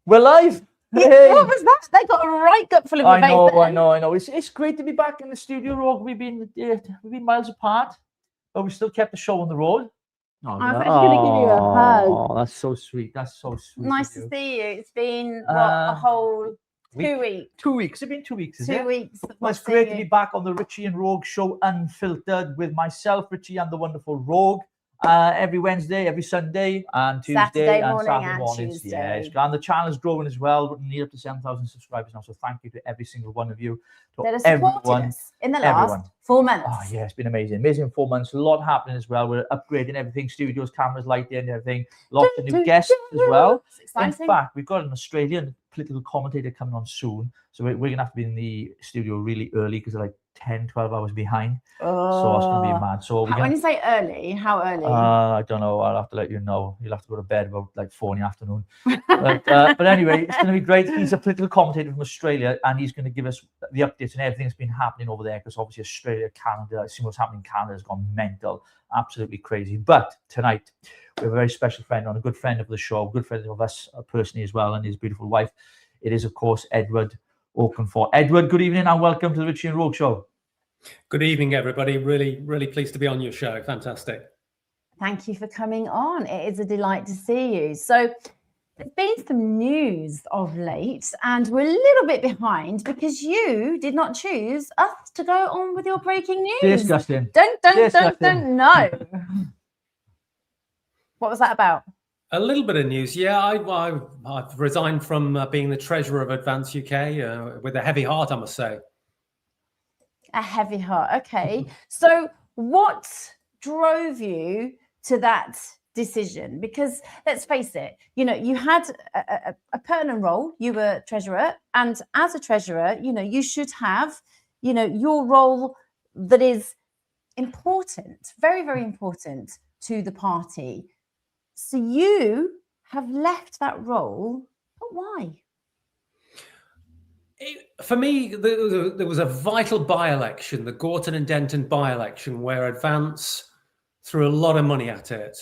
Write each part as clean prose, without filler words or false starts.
We're live. Hey. What was that? They got a right gut full of your face. I know. It's great to be back in the studio, Rogue. We've been miles apart, but we still kept the show on the road. I was actually going to give you a hug. Oh, that's so sweet. That's so sweet. Nice to see you. It's been a whole 2 weeks. 2 weeks. It's been 2 weeks, isn't it? 2 weeks. Well, it's great to be back on the Richie and Rogue show, unfiltered, with myself, Richie, and the wonderful Rogue. Every Wednesday, every Sunday, and Tuesday Saturday and morning Saturday mornings. Tuesday. Yeah, and the channel is growing as well. We're near up to 7,000 subscribers now, so thank you to every single one of you. That have supported us in the last 4 months. Oh yeah, it's been amazing. Amazing 4 months. A lot happening as well. We're upgrading everything, studios, cameras, lighting, everything. Lots of new guests as well. In fact, we've got an Australian political commentator coming on soon, so we're gonna have to be in the studio really early because they're like 10-12 hours behind. So it's gonna be mad. So when you say early, how early? I don't know. I'll have to let you know. You'll have to go to bed about like 4 in the afternoon. But anyway, it's gonna be great. He's a political commentator from Australia, and he's gonna give us the updates and everything that's been happening over there, because obviously Australia, Canada, seeing what's happening in Canada has gone mental, absolutely crazy. But tonight we have a very special friend on, a good friend of the show, a good friend of us personally as well, and his beautiful wife. It is, of course, Edward Oakenford. Edward, good evening and welcome to the Richie and Rogue show. Good evening, everybody. Really pleased to be on your show. Fantastic. Thank you for coming on. It is a delight to see you. So there's been some news of late, and we're a little bit behind because you did not choose us to go on with your breaking news. Disgusting. Don't know. What was that about? A little bit of news. Yeah, I've resigned from being the treasurer of Advance UK with a heavy heart, I must say. A heavy heart. Okay. So what drove you to that decision? Because let's face it, you had a permanent role. You were treasurer, and as a treasurer, you should have, your role that is important, very, very important to the party. So you have left that role, but why? For me, there was a vital by-election, the Gorton and Denton by-election, where Advance threw a lot of money at it.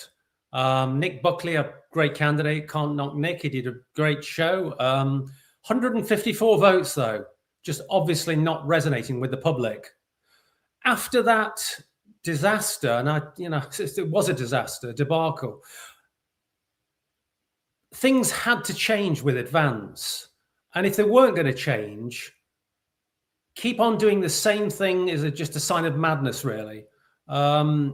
Nick Buckley, a great candidate, can't knock Nick. He did a great show. 154 votes, though, just obviously not resonating with the public. After that disaster, and it was a disaster, debacle, things had to change with Advance. And if they weren't going to change, keep on doing the same thing is just a sign of madness, really. The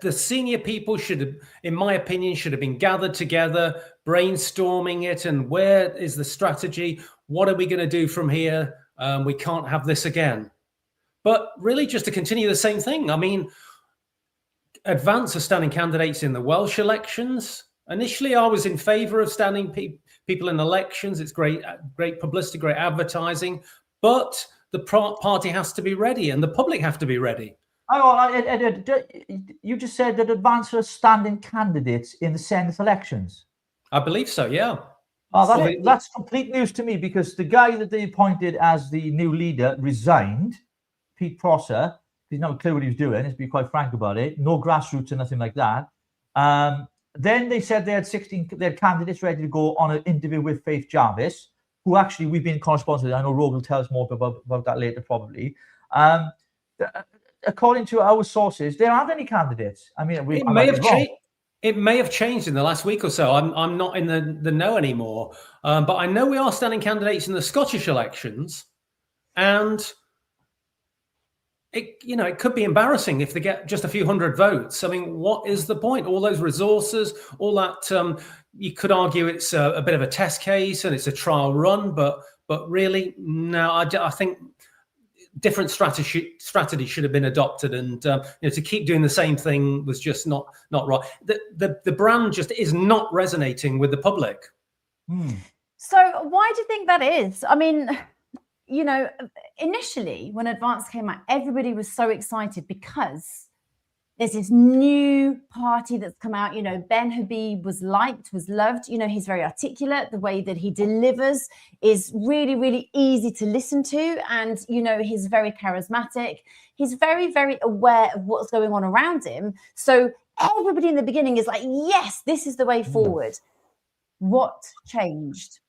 senior people should have, in my opinion, should have been gathered together, brainstorming it, and where is the strategy? What are we going to do from here? We can't have this again. But really just to continue the same thing. I mean, Advance are standing candidates in the Welsh elections. Initially, I was in favour of standing people in elections. It's great publicity, great advertising. But the party has to be ready, and the public have to be ready. You just said that Advance are standing candidates in the Senate elections. I believe so, yeah. That's complete news to me, because the guy that they appointed as the new leader resigned, Pete Prosser. He's not clear what he was doing, let's be quite frank about it. No grassroots or nothing like that. Then they said they had candidates ready to go on an interview with Faith Jarvis, who actually we've been in correspondence with. I know Rogue will tell us more about that later, probably. According to our sources, there aren't any candidates. I mean, it may have changed in the last week or so. I'm not in the know anymore, but I know we are standing candidates in the Scottish elections, and it could be embarrassing if they get just a few hundred votes. I mean, what is the point? All those resources, all that. You could argue it's a bit of a test case and it's a trial run, but really, no. I think different strategy should have been adopted, and to keep doing the same thing was just not right. The brand just is not resonating with the public. So why do you think that is? I mean, initially when Advance came out, everybody was so excited because there's this new party that's come out. Ben Habib was liked, was loved. He's very articulate. The way that he delivers is really, really easy to listen to. And, he's very charismatic. He's very, very aware of what's going on around him. So everybody in the beginning is like, yes, this is the way forward. What changed?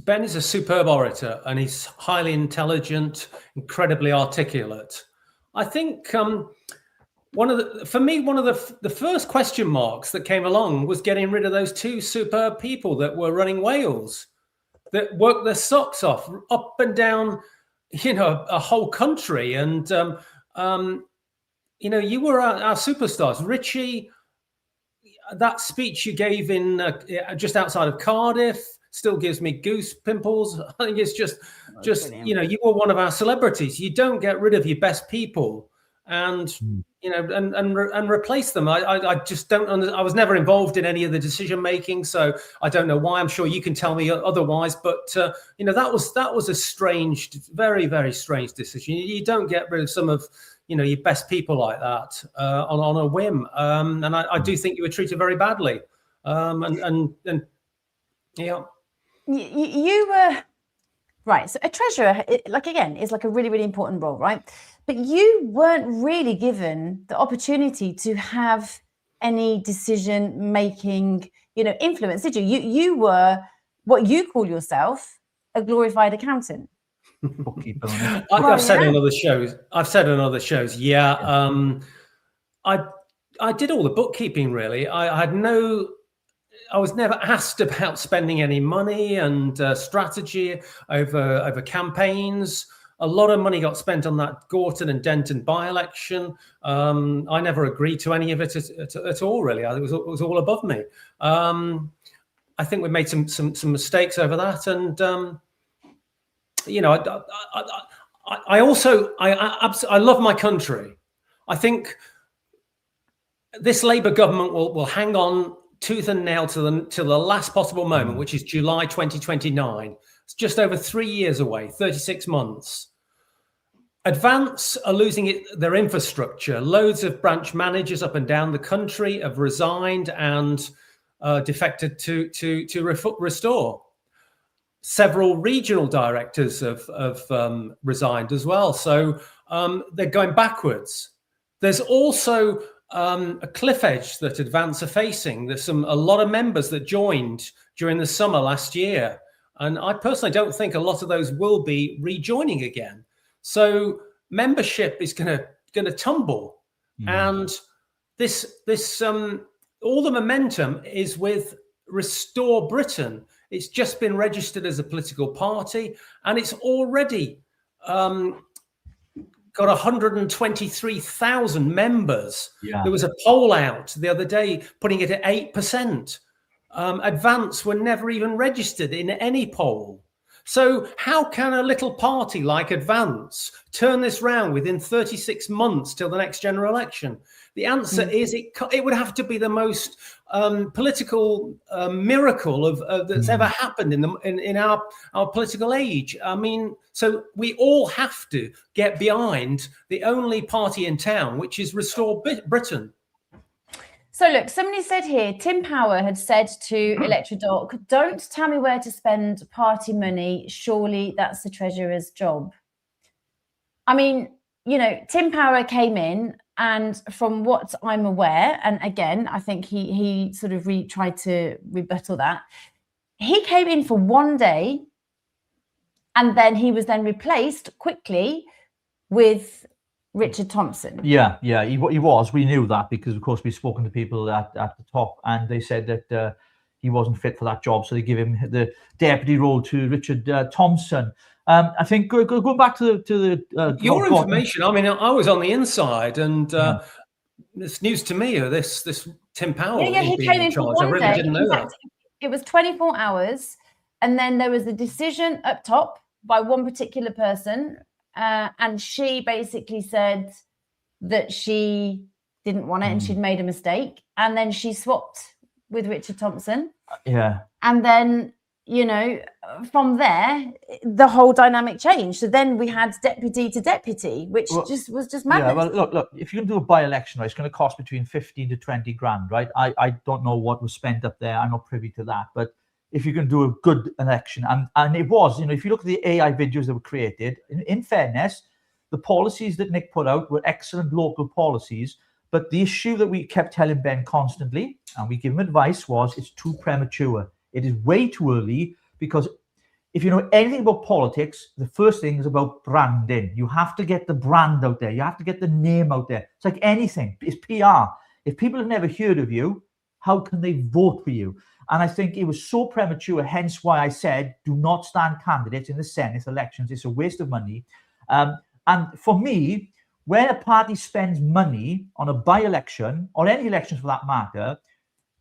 Ben is a superb orator, and he's highly intelligent, incredibly articulate. I think one of the first question marks that came along was getting rid of those two superb people that were running Wales, that worked their socks off up and down, a whole country. And you were our superstars, Richie. That speech you gave in just outside of Cardiff still gives me goose pimples. I think it's just you were one of our celebrities. You don't get rid of your best people and and replace them. I just don't. I was never involved in any of the decision making, so I don't know why. I'm sure you can tell me otherwise. But that was a strange, very, very strange decision. You don't get rid of some of your best people like that on a whim. And I do think you were treated very badly. You were right. So a treasurer, is like a really, really important role, right? But you weren't really given the opportunity to have any decision-making, influence, did you? You were what you call yourself, a glorified accountant. Bookkeeper. I've said on other shows. Yeah. I did all the bookkeeping really. I was never asked about spending any money and strategy over campaigns. A lot of money got spent on that Gorton and Denton by-election. I never agreed to any of it at all, really. It was all above me. I think we made some mistakes over that, and I love my country. I think this Labour government will hang on tooth and nail to the last possible moment, which is July 2029. It's just over 3 years away, 36 months. Advance are losing their infrastructure. Loads of branch managers up and down the country have resigned and defected to Restore. Several regional directors have resigned as well. So they're going backwards. There's also a cliff edge that Advance are facing. There's a lot of members that joined during the summer last year. And I personally don't think a lot of those will be rejoining again. So membership is going to tumble. And this all the momentum is with Restore Britain. It's just been registered as a political party, and it's already got 123,000 members. Yeah. There was a poll out the other day putting it at 8%. Advance were never even registered in any poll. So how can a little party like Advance turn this round within 36 months till the next general election? The answer is it would have to be the most political miracle that's ever happened in our political age. I mean, so we all have to get behind the only party in town, which is Restore Britain. So look, somebody said here, Tim Power had said to Electrodoc, don't tell me where to spend party money. Surely that's the treasurer's job. I mean, Tim Power came in, and from what I'm aware, and again, I think he sort of tried to rebuttal that. He came in for 1 day, and then he was then replaced quickly with Richard Thompson. Yeah, he was. We knew that because, of course, we've spoken to people at the top, and they said that he wasn't fit for that job, so they give him the deputy role to Richard Thompson. I think going back to the your information. I mean, I was on the inside, and it's news to me. This Tim Powell. Yeah, he came in for 1 day. I really didn't know that. It was 24 hours, and then there was a decision up top by one particular person. And she basically said that she didn't want it and she'd made a mistake. And then she swapped with Richard Thompson. Yeah. And then, from there, the whole dynamic changed. So then we had deputy to deputy, which was just madness. Yeah, well, look, if you're going to do a by-election, right, it's going to cost between 15 to 20 grand, right? I don't know what was spent up there. I'm not privy to that. But if you can do a good election, and it was, if you look at the AI videos that were created, in fairness, the policies that Nick put out were excellent local policies, But the issue that we kept telling Ben constantly, and we give him advice, was it's too premature. It is way too early, because if you know anything about politics, the first thing is about branding. You have to get the brand out there. You have to get the name out there. It's like anything. It's PR. If people have never heard of you, how can they vote for you? And I think it was so premature, hence why I said, do not stand candidates in the Senate elections. It's a waste of money. And for me, when a party spends money on a by-election, or any elections for that matter,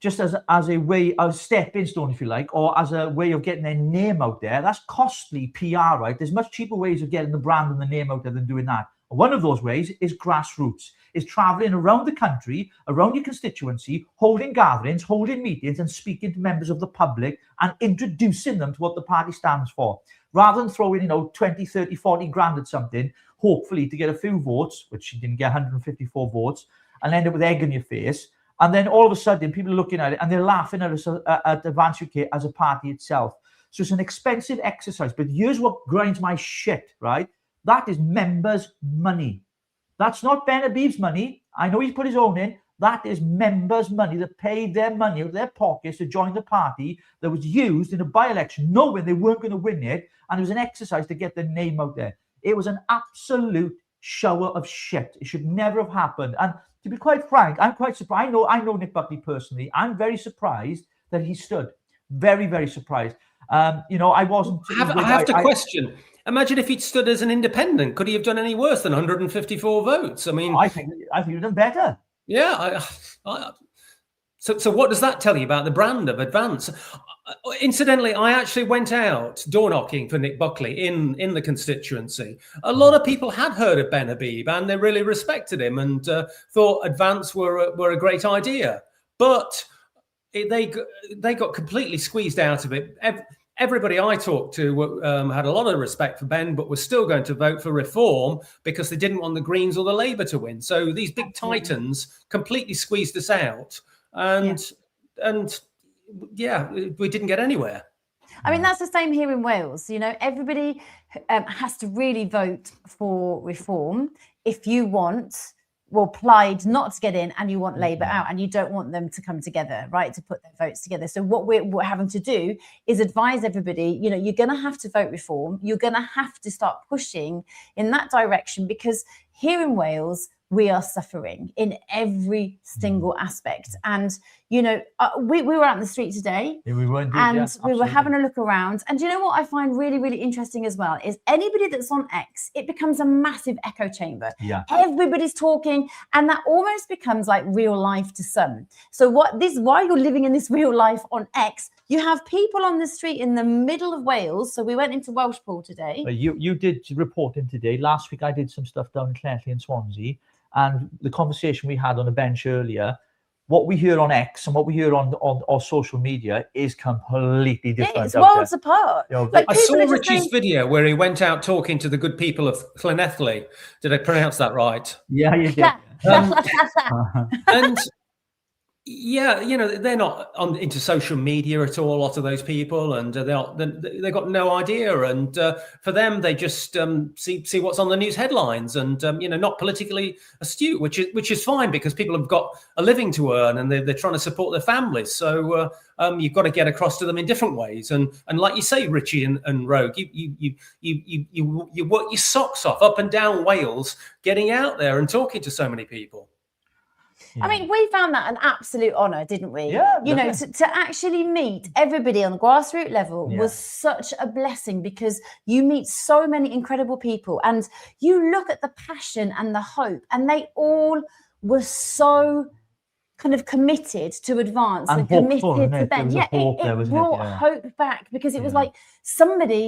just as a way, a stepping stone, if you like, or as a way of getting their name out there, that's costly PR, right? There's much cheaper ways of getting the brand and the name out there than doing that. One of those ways is grassroots, is traveling around the country, around your constituency, holding gatherings, holding meetings, and speaking to members of the public and introducing them to what the party stands for. Rather than throwing, 20, 30, 40 grand at something, hopefully to get a few votes, which she didn't get 154 votes, and end up with egg in your face. And then all of a sudden, people are looking at it and they're laughing at us at Advance UK as a party itself. So it's an expensive exercise. But here's what grinds my shit, right? That is members' money. That's not Ben Habib's money. I know he's put his own in. That is members' money that paid their money out of their pockets to join the party that was used in a by-election, knowing they weren't going to win it. And it was an exercise to get their name out there. It was an absolute shower of shit. It should never have happened. And to be quite frank, I'm quite surprised. I know Nick Buckley personally. I'm very surprised that he stood. Very, very surprised. I wasn't. I have to question. Imagine if he'd stood as an independent. Could he have done any worse than 154 votes? I mean, I think he'd done better. Yeah. So what does that tell you about the brand of Advance? Incidentally, I actually went out door knocking for Nick Buckley in the constituency. A lot of people had heard of Ben Habib and they really respected him and thought Advance were a great idea. But they got completely squeezed out of it. Everybody I talked to had a lot of respect for Ben, but was still going to vote for reform because they didn't want the Greens or the Labour to win. So these big titans completely squeezed us out. And we didn't get anywhere. I mean, that's the same here in Wales. Everybody has to really vote for reform if you want, Plaid not to get in and you want Labour out and you don't want them to come together, right, to put their votes together. So what we're having to do is advise everybody, you're going to have to vote reform. You're going to have to start pushing in that direction, because here in Wales, we are suffering in every single aspect. And, we were out in the street today, we were having a look around. And do you know what I find really, really interesting as well is anybody that's on X, it becomes a massive echo chamber. Yeah. Everybody's talking, and that almost becomes like real life to some. So while you're living in this real life on X, you have people on the street in the middle of Wales. So we went into Welshpool today. You did reporting today. Last week I did some stuff down in Clerkenwell and Swansea. And the conversation we had on the bench earlier, what we hear on X and what we hear on social media is completely different. Yeah, it's worlds apart. I saw Richie's video where he went out talking to the good people of Llanelli. Did I pronounce that right? Yeah, you did. And they're not into social media at all, a lot of those people, and they've got no idea. And for them, they just see what's on the news headlines, and not politically astute, which is fine, because people have got a living to earn and they're trying to support their families. So you've got to get across to them in different ways. And like you say, Richie and Rogue, you work your socks off up and down Wales, getting out there and talking to so many people. Yeah. I mean, we found that an absolute honour, didn't we? Yeah. To actually meet everybody on the grassroots level was such a blessing, because you meet so many incredible people and you look at the passion and the hope, and they all were so kind of committed to Advance and committed to Ben. Yeah, it brought hope back, because it was like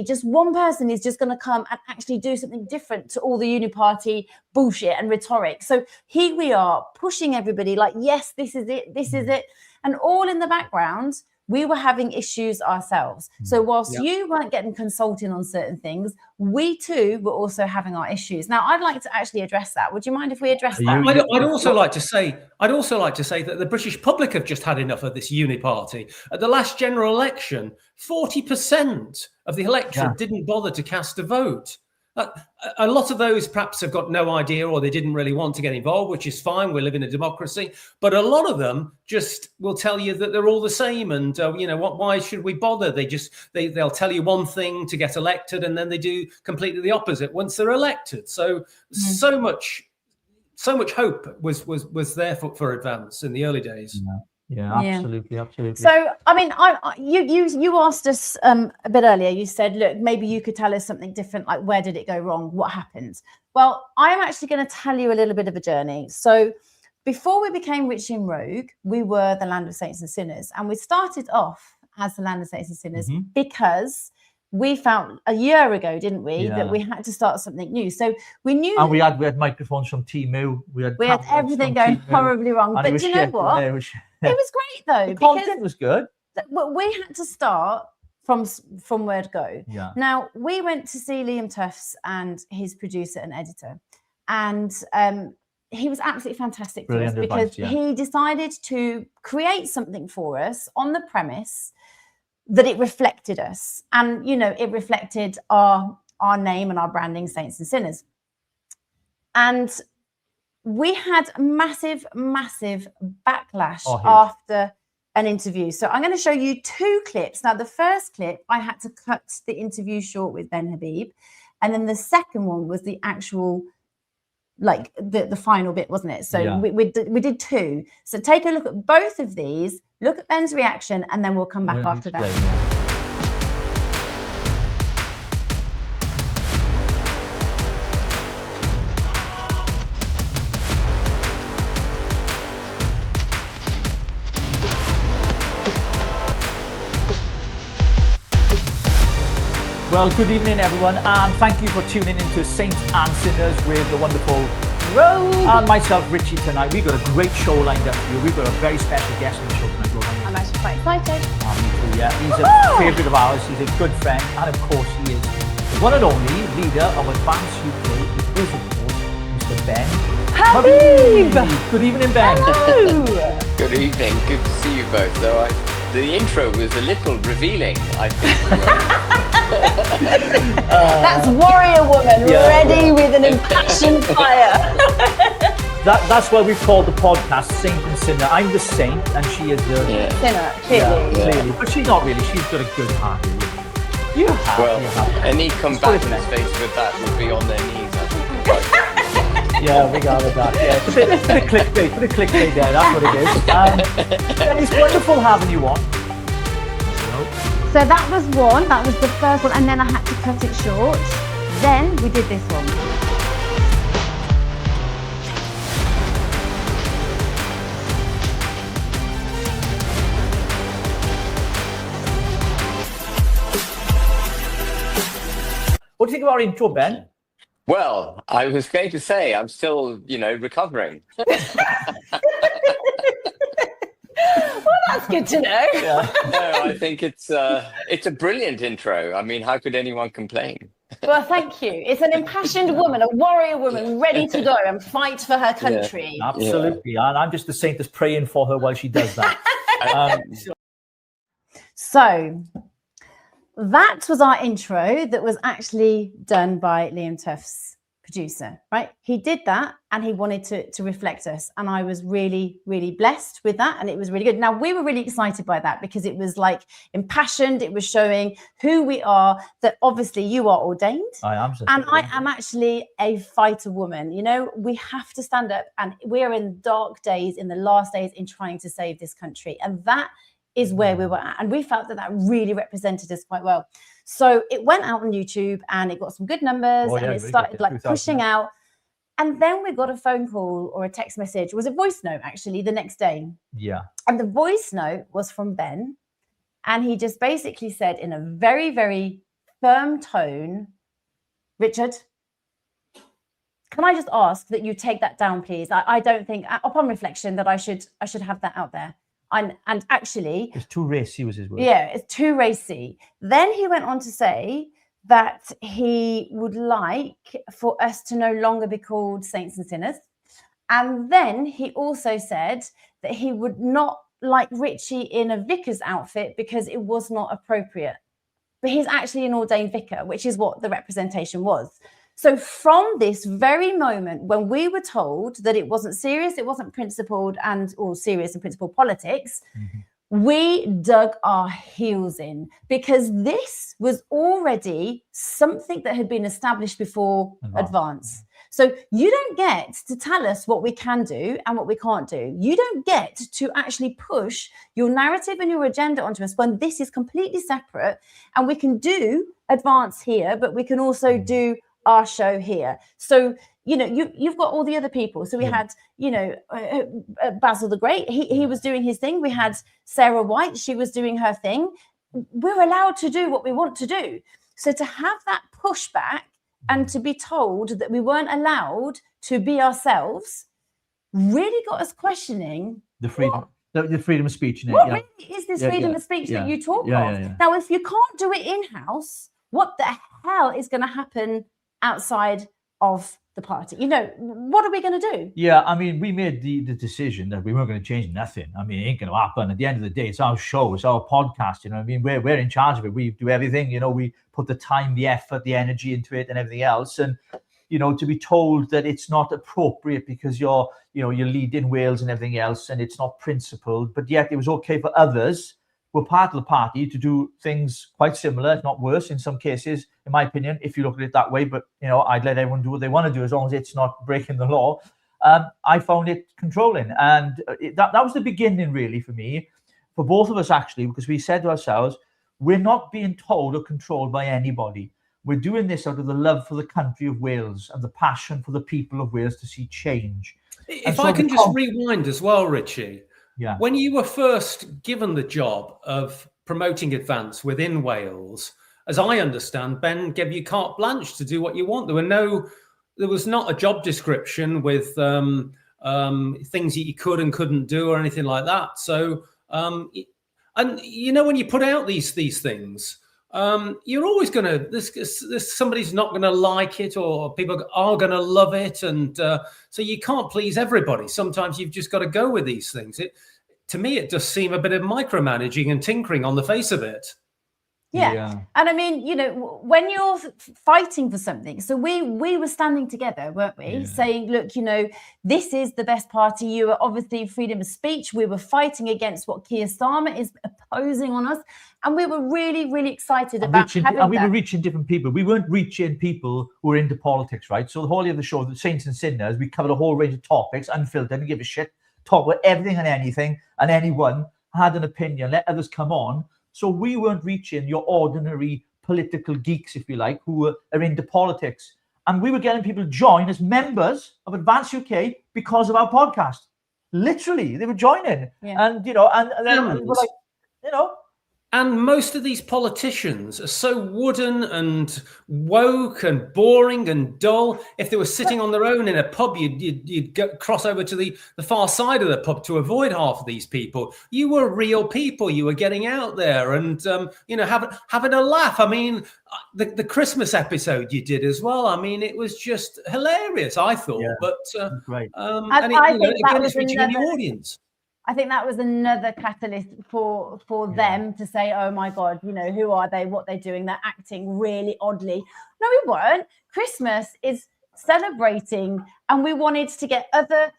just one person is just going to come and actually do something different to all the uniparty bullshit and rhetoric. So here we are pushing everybody like, yes, this is it. And all in the background, we were having issues ourselves. So whilst you weren't getting consulting on certain things, we too were also having our issues. Now, I'd like to actually address that. Would you mind if we address that? I'd also like to say that the British public have just had enough of this uniparty. At the last general election, 40% of the electorate didn't bother to cast a vote. A lot of those perhaps have got no idea, or they didn't really want to get involved, which is fine. We live in a democracy. But a lot of them just will tell you that they're all the same, and why should we bother? They'll tell you one thing to get elected, and then they do completely the opposite once they're elected. So so much hope was there for Advance in the early days. Yeah, absolutely. So, I mean, you asked us a bit earlier. You said, look, maybe you could tell us something different, like where did it go wrong? What happened? Well, I'm actually going to tell you a little bit of a journey. So before we became Richie and Rogue, we were the Land of Saints and Sinners. And we started off as the Land of Saints and Sinners because we found a year ago, didn't we, that we had to start something new. So we knew, and we had microphones from Timu. We had everything going horribly wrong. But do you know what? It was great though. The content was good. We had to start from word go. Yeah. Now we went to see Liam Tufts and his producer and editor, and he was absolutely fantastic to us because he decided to create something for us on the premise that it reflected us, and it reflected our name and our branding, Saints and Sinners. And we had massive backlash after an interview. So I'm going to show you 2 clips. Now, the first clip, I had to cut the interview short with Ben Habib. And then the second one was the actual, like the final bit, wasn't it? So we did 2. So take a look at both of these, look at Ben's reaction, and then we'll come back after that. Well, good evening, everyone, and thank you for tuning into Saints and Sinners with the wonderful Rogue and myself, Richie. Tonight we've got a great show lined up for you. We've got a very special guest on the show tonight, Rogue. I'm actually quite excited. Me too, yeah. He's a favourite of ours. He's a good friend, and of course, he is the one and only leader of Advance UK. It is, of course, Mr. Ben Habib. Good evening, Ben. Hello. Good evening. Good to see you both. Though the intro was a little revealing, I think. That's Warrior Woman, ready with an impassioned fire. That's why we've called the podcast Saint and Sinner. I'm the saint, and she is the sinner, clearly. Clearly. But she's not really. She's got a good heart. You have. Well, any combatant faced with that would be on their knees, I think. Yeah, we got that. Yeah, it's a bit of clickbait. Put a clickbait there. That's what it is. It's wonderful having you on. So that was one. That was the first one, and then I had to cut it short. Then we did this one. What do you think of our intro, Ben? Well, I was going to say I'm still, recovering. Well, that's good to know. No, I think it's a brilliant intro. I mean, how could anyone complain? Well, thank you. It's an impassioned woman, a warrior woman, ready to go and fight for her country. Yeah, absolutely. And I'm just the saint that's praying for her while she does that. So that was our intro that was actually done by Liam Tufts, producer, right? He did that and he wanted to reflect us. And I was really, really blessed with that. And it was really good. Now, we were really excited by that because it was like impassioned. It was showing who we are, that obviously you are ordained. I am. And I am actually a fighter woman. We have to stand up, and we're in dark days, in the last days, in trying to save this country. And that is where we were at. And we felt that really represented us quite well. So it went out on YouTube and it got some good numbers, and it started like pushing out. And then we got a phone call or a text message. It was a voice note actually the next day. Yeah. And the voice note was from Ben. And he just basically said in a very, very firm tone, Richard, can I just ask that you take that down, please? I don't think, upon reflection, that I should have that out there. And actually, it's too racy, was his word. Yeah, it's too racy. Then he went on to say that he would like for us to no longer be called Saints and Sinners. And then he also said that he would not like Richie in a vicar's outfit because it was not appropriate. But he's actually an ordained vicar, which is what the representation was. So from this very moment when we were told that it wasn't serious, it wasn't principled or serious and principled politics, we dug our heels in, because this was already something that had been established before advance. So you don't get to tell us what we can do and what we can't do. You don't get to actually push your narrative and your agenda onto us when this is completely separate, and we can do advance here, but we can also do our show here. So, you know, you've got all the other people. So we had, you know, Basil the Great, he was doing his thing. We had Sarah White, she was doing her thing. We're allowed to do what we want to do. So to have that pushback and to be told that we weren't allowed to be ourselves really got us questioning the freedom. The freedom of speech. What really is this freedom of speech that you talk of? Now, if you can't do it in-house, what the hell is going to happen outside of the party? You know, what are we going to do? Yeah, I mean, we made the decision that we weren't going to change nothing. I mean, it ain't going to happen. At the end of the day, it's our show, it's our podcast. You know what I mean? We're in charge of it. We do everything. You know, we put the time, the effort, the energy into it, and everything else. And you know, to be told that it's not appropriate because you're leading Wales and everything else, and it's not principled, but yet it was okay for others who were part of the party to do things quite similar, if not worse in some cases, in my opinion, if you look at it that way. But, you know, I'd let everyone do what they want to do as long as it's not breaking the law. I found it controlling. And that was the beginning, really, for me, for both of us, actually, because we said to ourselves, we're not being told or controlled by anybody. We're doing this out of the love for the country of Wales and the passion for the people of Wales to see change. If I can just rewind as well, Richie. Yeah. When you were first given the job of promoting Advance within Wales, as I understand, Ben gave you carte blanche to do what you want. There was not a job description with things that you could and couldn't do or anything like that. So, and you know, when you put out these things, you're always going to, there's somebody's not going to like it, or people are going to love it. And so you can't please everybody. Sometimes you've just got to go with these things. To me, it does seem a bit of micromanaging and tinkering on the face of it. Yeah. And I mean, you know, when you're fighting for something, so we were standing together, weren't we? Saying, look, you know, this is the best party. You are obviously freedom of speech. We were fighting against what Keir Starmer is opposing on us. And we were really, really excited about having that. We were reaching different people. We weren't reaching people who were into politics, right? So the whole of the show, the Saints and Sinners, we covered a whole range of topics, unfiltered, didn't give a shit, talk about everything and anything, and anyone had an opinion, let others come on. So we weren't reaching your ordinary political geeks, if you like, who are into politics. And we were getting people to join as members of Advance UK because of our podcast. Literally, they were joining. Yeah. And, you know, and then we were like, you know. And most of these politicians are so wooden and woke and boring and dull. If they were sitting on their own in a pub, you'd cross over to the far side of the pub to avoid half of these people. You were real people. You were getting out there and, you know, having a laugh. I mean, the Christmas episode you did as well. I mean, it was just hilarious, I thought. Yeah, but great. And again, it's reaching a new audience. I think that was another catalyst for them to say, oh my God, you know, who are they? What they're doing? They're acting really oddly. No, we weren't. Christmas is celebrating, and we wanted to get other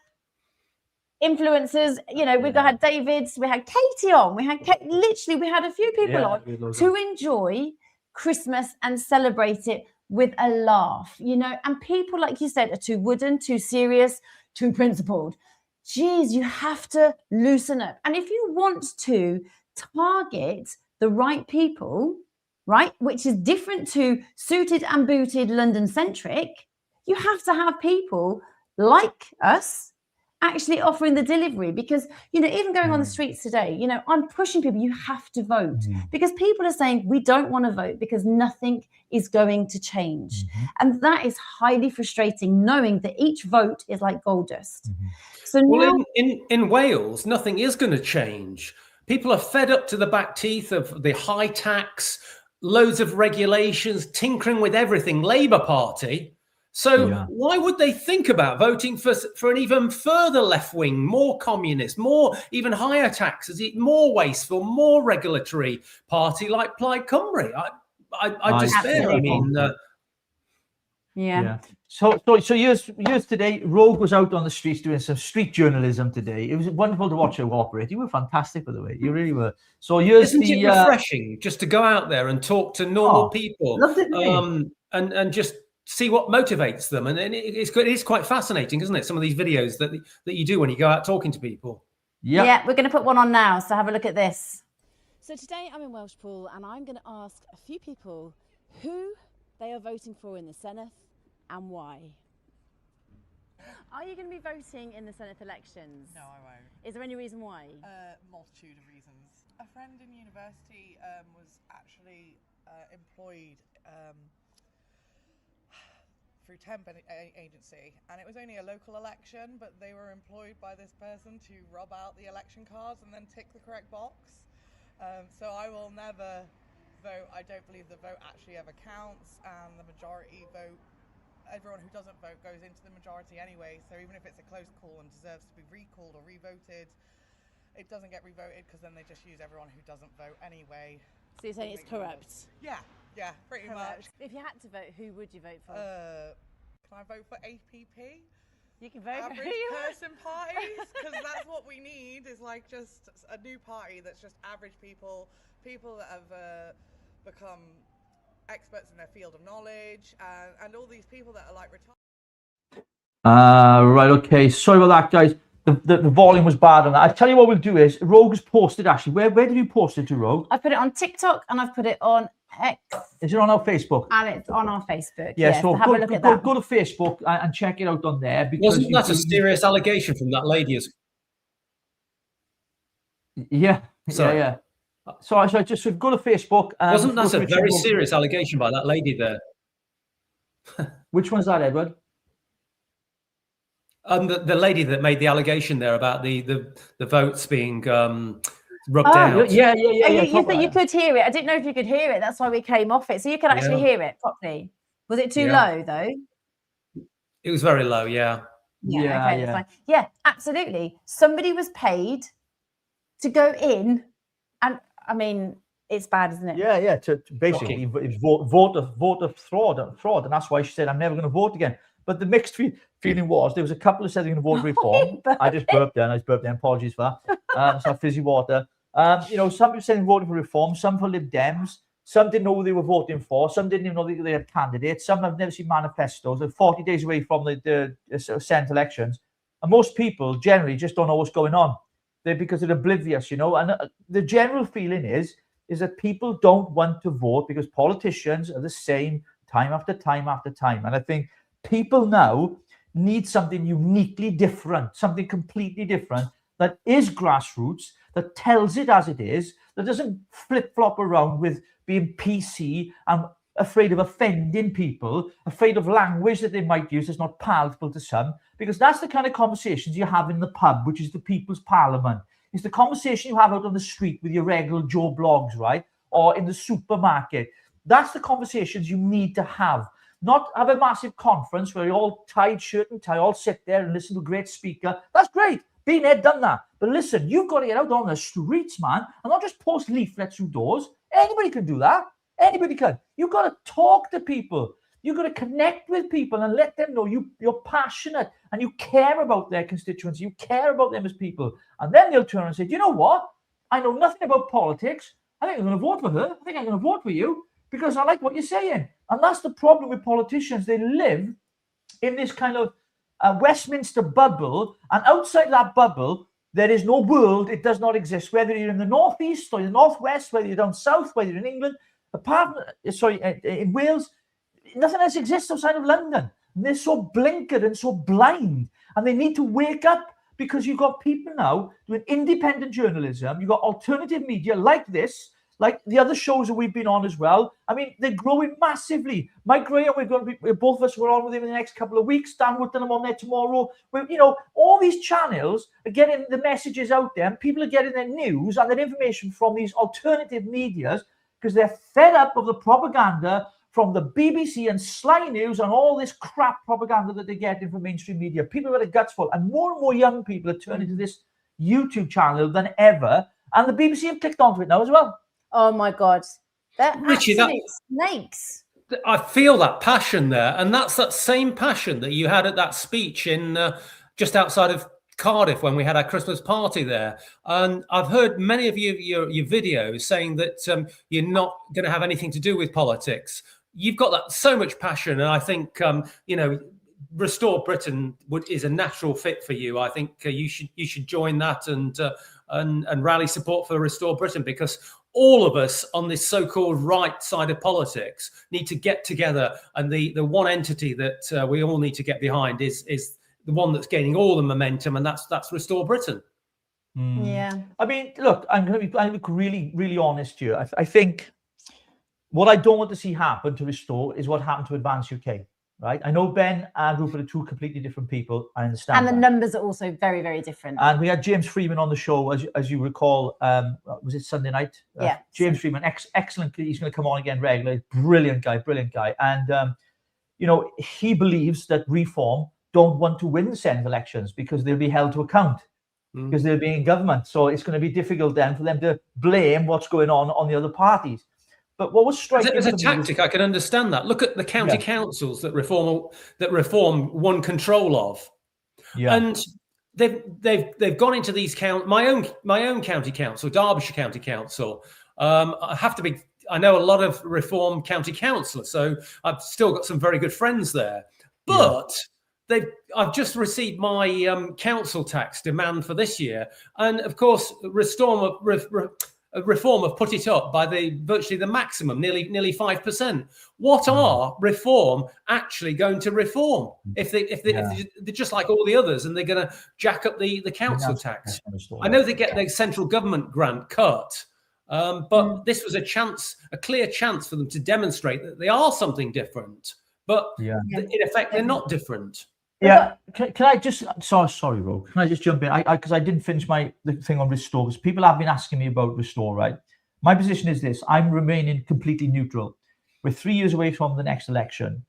influencers. You know, we had David's, we had Katie on, we had a few people on to enjoy Christmas and celebrate it with a laugh, you know. And people, like you said, are too wooden, too serious, too principled. Geez, you have to loosen up. And if you want to target the right people, right, which is different to suited and booted London-centric, you have to have people like us actually offering the delivery. Because, you know, even going on the streets today, you know, I'm pushing people, you have to vote. Because people are saying, we don't want to vote because nothing is going to change. And that is highly frustrating, knowing that each vote is like gold dust. So now, in Wales, nothing is going to change. People are fed up to the back teeth of the high tax, loads of regulations, tinkering with everything, Labour Party. So why would they think about voting for an even further left-wing, more communist, more even higher taxes, more wasteful, more regulatory party like Plaid Cymru? I despair. I mean, Yeah. So yours today, Rogue was out on the streets doing some street journalism today. It was wonderful to watch you operate. You were fantastic, by the way. You really were. So yours Isn't it refreshing just to go out there and talk to normal people, loved it, didn't and just see what motivates them? And it's good. It's quite fascinating, isn't it? Some of these videos that you do when you go out talking to people. Yeah, we're going to put one on now. So have a look at this. So today I'm in Welshpool and I'm going to ask a few people who they are voting for in the Senedd and why. Are you going to be voting in the Senedd elections? No, I won't. Is there any reason why? Multitude of reasons. A friend in university was actually employed through temp agency, and it was only a local election, but they were employed by this person to rub out the election cards and then tick the correct box. So I will never vote. I don't believe the vote actually ever counts, and the majority vote. Everyone who doesn't vote goes into the majority anyway, so even if it's a close call and deserves to be recalled or revoted, it doesn't get revoted because then they just use everyone who doesn't vote anyway. So you're saying it's corrupt? Yeah, pretty much. If you had to vote, who would you vote for? Can I vote for APP? You can vote Average for who you want. person parties, because that's what we need, is like just a new party that's just average people that have become experts in their field of knowledge, and all these people that are like retired. Right, okay. Sorry about that, guys. The volume was bad on that. I tell you what we'll do is, Rogue has posted, actually. Where did you post it to, Rogue? I've put it on TikTok and I've put it on X. Is it on our Facebook? And it's on our Facebook. Yeah, so have a look at that. Go to Facebook and check it out on there. Because Wasn't that a serious allegation from that lady? Yeah. Sorry. Yeah. So I just would go to Facebook. Wasn't that a very serious allegation by that lady there? Which one's that, Edward? The lady that made the allegation there about the votes being rubbed out. Yeah. You thought you could hear it. I didn't know if you could hear it. That's why we came off it. So you could actually hear it properly. Was it too low though? It was very low. Yeah. Okay, that's fine. Yeah, absolutely. Somebody was paid to go in, and I mean, it's bad, isn't it? Yeah. To basically vote of fraud, and that's why she said, "I'm never going to vote again." But the mixed feeling was there was a couple who said they're going to vote reform. I just burped then. Apologies for that. So fizzy water. Some people said they voted for reform. Some for Lib Dems. Some didn't know who they were voting for. Some didn't even know they had candidates. Some have never seen manifestos. They're 40 days away from the Senate elections, and most people generally just don't know what's going on. Because they're oblivious, And the general feeling is that people don't want to vote because politicians are the same time after time after time. And I think people now need something uniquely different, something completely different that is grassroots, that tells it as it is, that doesn't flip-flop around with being PC and afraid of offending people, afraid of language that they might use that's not palatable to some, because that's the kind of conversations you have in the pub, which is the people's parliament. It's the conversation you have out on the street with your regular Joe Blogs, right? Or in the supermarket. That's the conversations you need to have. Not have a massive conference where you're all tied shirt and tie, all sit there and listen to a great speaker. That's great. Been there, done that. But listen, you've got to get out on the streets, man, and not just post leaflets through doors. Anybody can do that. Anybody can. You've got to talk to people. You've got to connect with people and let them know you're passionate and you care about their constituency. You care about them as people. And then they'll turn and say, do you know what? I know nothing about politics. I think I'm going to vote for her. I think I'm going to vote for you because I like what you're saying. And that's the problem with politicians. They live in this kind of Westminster bubble. And outside that bubble, there is no world. It does not exist. Whether you're in the northeast or the northwest, whether you're down south, whether you're in England, in Wales, nothing else exists outside of London. And they're so blinkered and so blind. And they need to wake up because you've got people now doing independent journalism. You've got alternative media like this, like the other shows that we've been on as well. I mean, they're growing massively. Mike Graham, both of us were on with him in the next couple of weeks. Dan Wood, I'm on there tomorrow. All these channels are getting the messages out there, and people are getting their news and their information from these alternative medias because they're fed up of the propaganda from the BBC and Sly News and all this crap propaganda that they're getting from mainstream media. People have got a guts full, and more young people are turning to this YouTube channel than ever. And the BBC have clicked onto it now as well. Oh my God. They're Richie, absolute snakes. I feel that passion there, and that's that same passion that you had at that speech in just outside of Cardiff when we had our Christmas party there. And I've heard many of your videos saying that you're not going to have anything to do with politics. You've got that so much passion, and I think Restore Britain is a natural fit for you. I think you should join that and rally support for Restore Britain, because all of us on this so-called right side of politics need to get together, and the one entity that we all need to get behind is the one that's gaining all the momentum, and that's Restore Britain. Yeah. I mean, look, I'm going to be really, really honest here. I think what I don't want to see happen to Restore is what happened to Advance UK. Right, I know Ben and Rupert are two completely different people. I understand, and the numbers are also very, very different. And we had James Freeman on the show, as you recall. Was it Sunday night? Yeah. James Freeman, excellent. He's going to come on again regularly. Brilliant guy. And he believes that Reform don't want to win the Senate elections because they'll be held to account because they'll be in government. So it's going to be difficult then for them to blame what's going on the other parties. But what was striking as a tactic, I can understand that. Look at the county councils that Reform won control of, and they've gone into these my own county council, Derbyshire County Council. I know a lot of Reform county councillors, so I've still got some very good friends there. But I've just received my council tax demand for this year, and of course, Reform have put it up by virtually the maximum, nearly 5%. What are Reform actually going to reform if they're just like all the others and they're going to jack up the council tax? I know they get their central government grant cut, but this was a clear chance for them to demonstrate that they are something different. But in effect, they're not different. Yeah, can I just sorry, Rogue. Can I just jump in? Because I didn't finish the thing on Restore. Because people have been asking me about Restore, right? My position is this: I'm remaining completely neutral. We're 3 years away from the next election.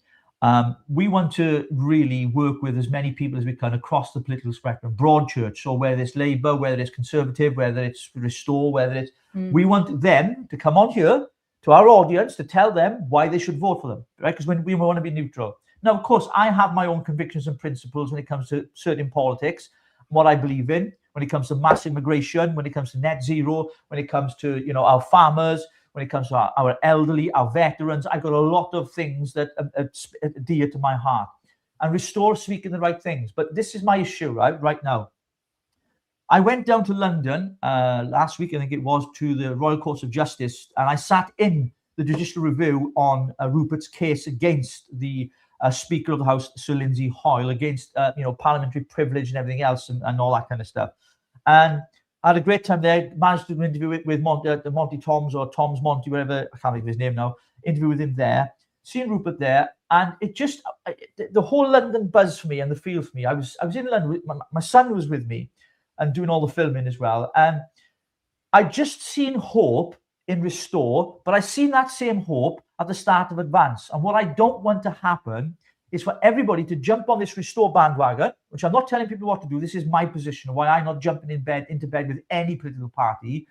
We want to really work with as many people as we can across the political spectrum, broad church. So whether it's Labour, whether it's Conservative, whether it's Restore, whether it's we want them to come on here to our audience to tell them why they should vote for them, right? Because when we want to be neutral. Now, of course, I have my own convictions and principles when it comes to certain politics, what I believe in, when it comes to mass immigration, when it comes to net zero, when it comes to, our farmers, when it comes to our elderly, our veterans. I've got a lot of things that are dear to my heart. And Restore speaking the right things. But this is my issue, right now. I went down to London last week, I think it was, to the Royal Courts of Justice, and I sat in the judicial review on Rupert's case against the Speaker of the House, Sir Lindsay Hoyle, against parliamentary privilege and everything else and all that kind of stuff. And I had a great time there. Managed to do an interview with Monty Toms or Tom's Monty, whatever, I can't think of his name now. Interview with him there, seeing Rupert there, and it just the whole London buzz for me and the feel for me. I was in London. My son was with me and doing all the filming as well, and I just seen hope in Restore, but I seen that same hope at the start of Advance. And what I don't want to happen is for everybody to jump on this Restore bandwagon, which I'm not telling people what to do. This is my position, why I'm not jumping into bed with any political party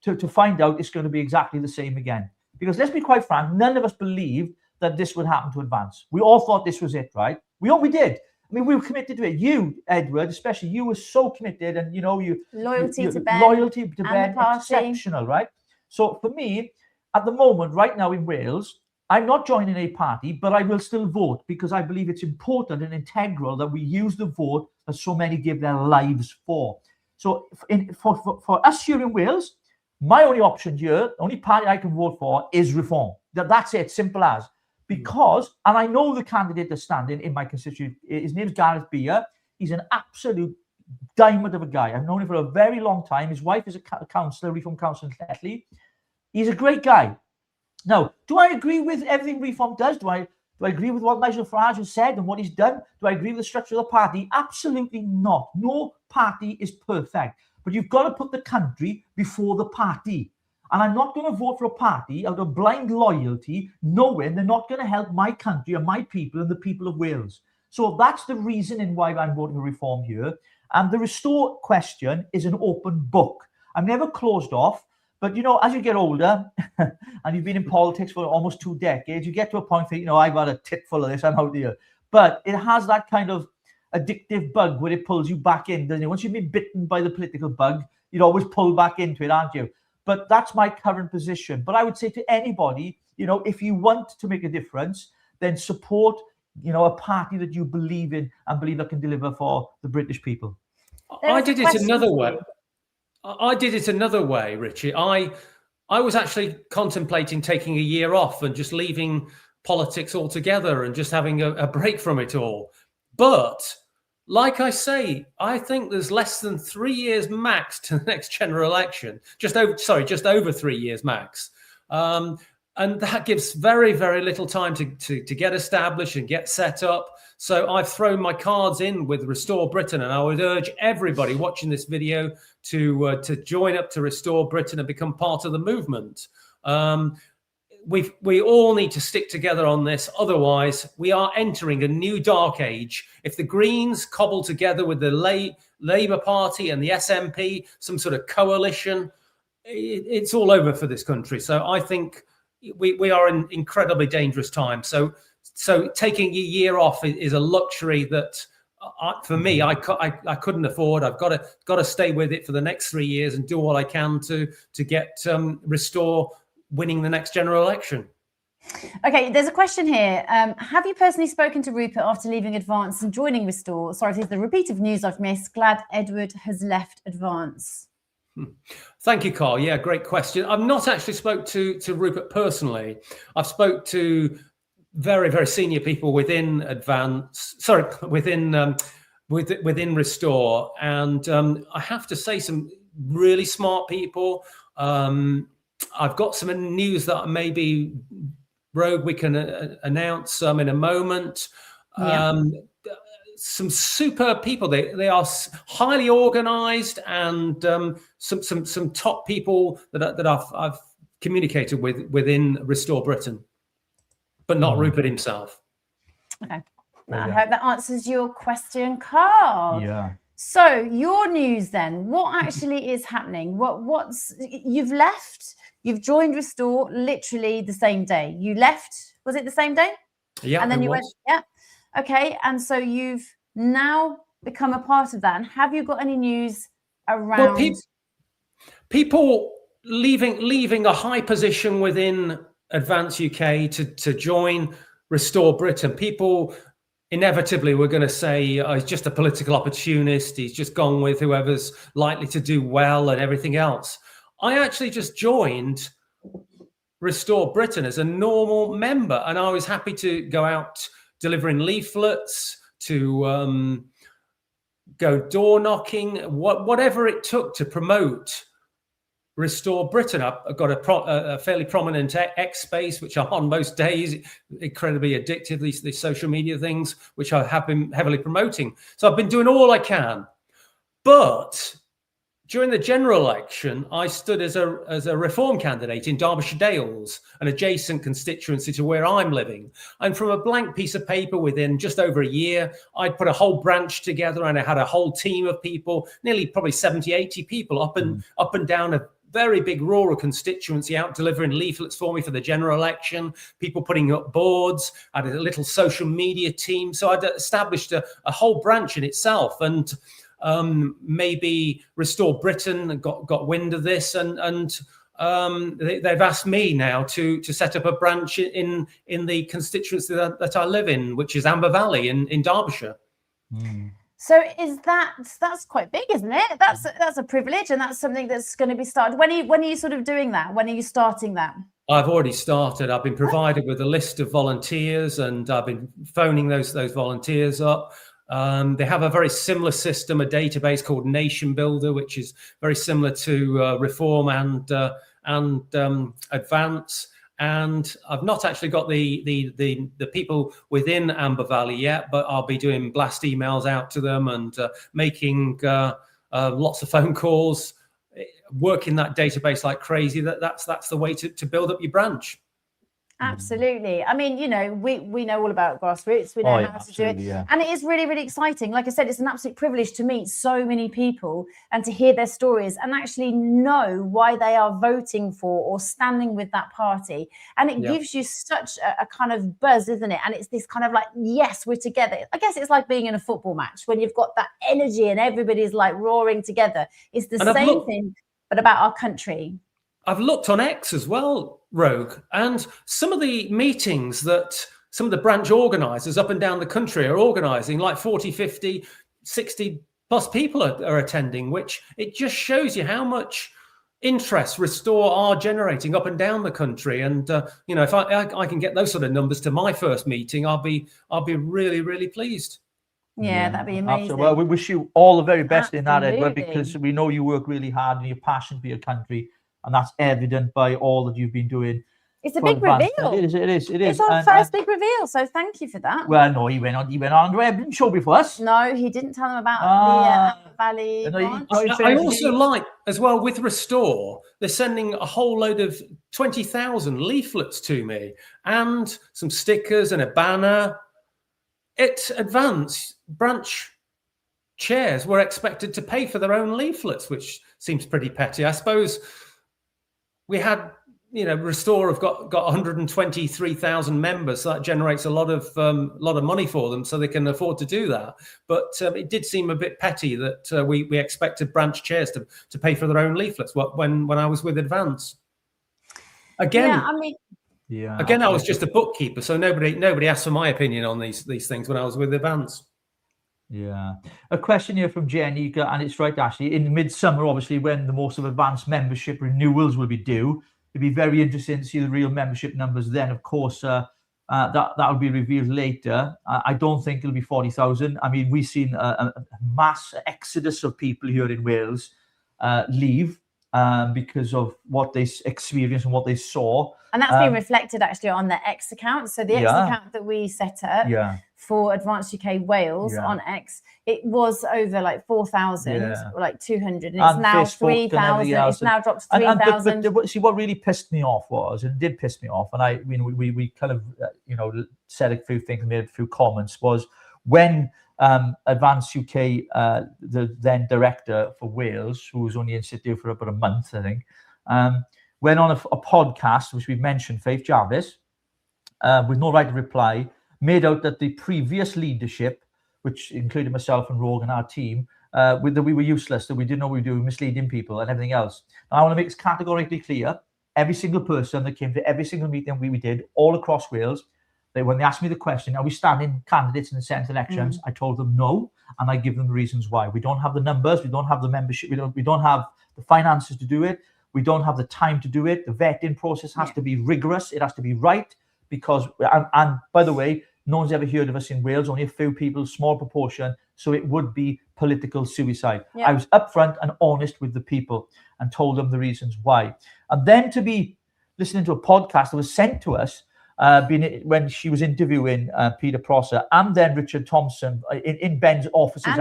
to find out it's going to be exactly the same again. Because let's be quite frank, none of us believed that this would happen to Advance. We all thought this was it, right? We did. I mean, we were committed to it. You, Edward, especially, you were so committed, and loyalty to Ben, exceptional, right? So for me, at the moment, right now in Wales, I'm not joining a party, but I will still vote because I believe it's important and integral that we use the vote that so many give their lives for. So for us here in Wales, my only option here, the only party I can vote for is Reform. That's it, simple as. Because, and I know the candidate that's standing in my constituency, his name's Gareth Beer. He's an absolute diamond of a guy. I've known him for a very long time. His wife is a councillor, Reform councillor in Tetley. He's a great guy. Now, do I agree with everything Reform does? Do I agree with what Nigel Farage has said and what he's done? Do I agree with the structure of the party? Absolutely not. No party is perfect. But you've got to put the country before the party. And I'm not going to vote for a party out of blind loyalty, knowing they're not going to help my country and my people and the people of Wales. So that's the reason why I'm voting for Reform here. And the Restore question is an open book. I'm never closed off, But, you know, as you get older and you've been in politics for almost 2 decades, you get to a point that, you know, I've had a tit full of this, I'm out here. But it has that kind of addictive bug where it pulls you back in, doesn't it? Once you've been bitten by the political bug, you'd always pull back into it, aren't you? But that's my current position. But I would say to anybody, you know, if you want to make a difference, then support, you know, a party that you believe in and believe that can deliver for the British people. I did it another way. I did it another way, Richie. I was actually contemplating taking a year off and just leaving politics altogether and just having a break from it all. But like I say, I think there's less than 3 years max to the next general election. Just over 3 years max. And that gives very, very little time to get established and get set up. So I've thrown my cards in with Restore Britain, and I would urge everybody watching this video to join up to Restore Britain and become part of the movement. We all need to stick together on this. Otherwise, we are entering a new dark age. If the Greens cobble together with the Labour Party and the SNP, some sort of coalition, it's all over for this country. So I think we are in incredibly dangerous times. So taking a year off is a luxury that, for me, I couldn't afford. I've got to stay with it for the next 3 years and do all I can to get Restore winning the next general election. Okay, there's a question here. Have you personally spoken to Rupert after leaving Advance and joining Restore? Sorry if it's the repeat of news I've missed. Glad Edward has left Advance. Thank you, Carl. Yeah, great question. I've not actually spoke to Rupert personally. I've spoke to very, very senior people within Advance. Sorry, within Restore, and I have to say, some really smart people. I've got some news that maybe Rogue we can announce in a moment. Yeah. Some superb people. They are highly organised, and some top people that I've communicated with within Restore Britain, but not Rupert himself. Okay, I hope that answers your question, Carl. Yeah. So your news then, what actually is happening? What's you've left? You've joined Restore literally the same day. You left, was it the same day? Yeah. And then you went, yeah. Okay. And so you've now become a part of that. And have you got any news around? Well, people leaving a high position within Advance UK to join Restore Britain. People inevitably were going to say, he's just a political opportunist. He's just gone with whoever's likely to do well and everything else. I actually just joined Restore Britain as a normal member, and I was happy to go out delivering leaflets, to go door knocking, whatever it took to promote Restore Britain. I've got a fairly prominent X space, which I'm on most days, incredibly addictive, these social media things, which I have been heavily promoting. So I've been doing all I can. But during the general election, I stood as a Reform candidate in Derbyshire Dales, an adjacent constituency to where I'm living. And from a blank piece of paper, within just over a year, I'd put a whole branch together, and I had a whole team of people, nearly probably 70, 80 people up and down a very big rural constituency, out delivering leaflets for me for the general election, people putting up boards. I had a little social media team. So I'd established a whole branch in itself. And maybe Restore Britain got wind of this, and they've asked me now to set up a branch in the constituency that I live in, which is Amber Valley in Derbyshire. So that's quite big, isn't it? That's a privilege, and that's something that's going to be started. When are you sort of doing that? When are you starting that? I've already started. I've been provided with a list of volunteers, and I've been phoning those volunteers up. They have a very similar system, a database called Nation Builder, which is very similar to Reform and Advance. And I've not actually got the people within Amber Valley yet, but I'll be doing blast emails out to them and making lots of phone calls, working that database like crazy. That's the way to build up your branch. Absolutely. I mean, we know all about grassroots. We know how to do it. Yeah. And it is really, really exciting. Like I said, it's an absolute privilege to meet so many people and to hear their stories and actually know why they are voting for or standing with that party. And it gives you such a kind of buzz, isn't it? And it's this kind of like, yes, we're together. I guess it's like being in a football match when you've got that energy and everybody's like roaring together. It's the same thing, but about our country. I've looked on X as well, Rogue, and some of the meetings that some of the branch organisers up and down the country are organising, like 40, 50, 60 plus people are attending, which it just shows you how much interest Restore are generating up and down the country. And, if I can get those sort of numbers to my first meeting, I'll be really, really pleased. Yeah, that'd be amazing. Absolutely. Well, we wish you all the very best in that, Edward, because we know you work really hard and you're passionate for your country. And that's evident by all that you've been doing. It's a big reveal. It is. It's our first big reveal, so thank you for that. Well, no, he went on the Ebden show before us. No, he didn't tell them about the Valley. I also like, as well, with Restore, they're sending a whole load of 20,000 leaflets to me and some stickers and a banner. At Advance, branch chairs were expected to pay for their own leaflets, which seems pretty petty. I suppose we had, Restore have got 123,000 members, so that generates a lot of money for them, so they can afford to do that. But it did seem a bit petty that we expected branch chairs to pay for their own leaflets. When I was with Advance, again, I was just a bookkeeper, so nobody asked for my opinion on these things when I was with Advance. Yeah. A question here from Jenny, and it's right, actually. In midsummer, obviously, when the most of Advanced membership renewals will be due, it'd be very interesting to see the real membership numbers then. Of course, that will be revealed later. I don't think it'll be 40,000. I mean, we've seen a mass exodus of people here in Wales leave because of what they experienced and what they saw. And that's been reflected actually on the X account. So the X account that we set up for Advanced UK Wales on X, it was over like 4,000 or like 200. And it's now 3,000. It's now dropped to 3,000. But see, what really pissed me off was, and it did piss me off, and we kind of, said a few things, made a few comments, was when Advanced UK, the then director for Wales, who was only in situ for about a month, I think, went on a podcast, which we've mentioned, Faith Jarvis, with no right to reply, made out that the previous leadership, which included myself and Rogue and our team, that we were useless, that we didn't know what we were doing, misleading people and everything else. Now, I want to make this categorically clear. Every single person that came to every single meeting we did all across Wales, when they asked me the question, are we standing candidates in the Senate elections? I told them no, and I give them the reasons why. We don't have the numbers, we don't have the membership, we don't have the finances to do it. We don't have the time to do it. The vetting process has to be rigorous. It has to be right because, and by the way, no one's ever heard of us in Wales, only a few people, small proportion. So it would be political suicide. Yeah. I was upfront and honest with the people and told them the reasons why. And then to be listening to a podcast that was sent to us when she was interviewing Peter Prosser and then Richard Thompson in Ben's offices,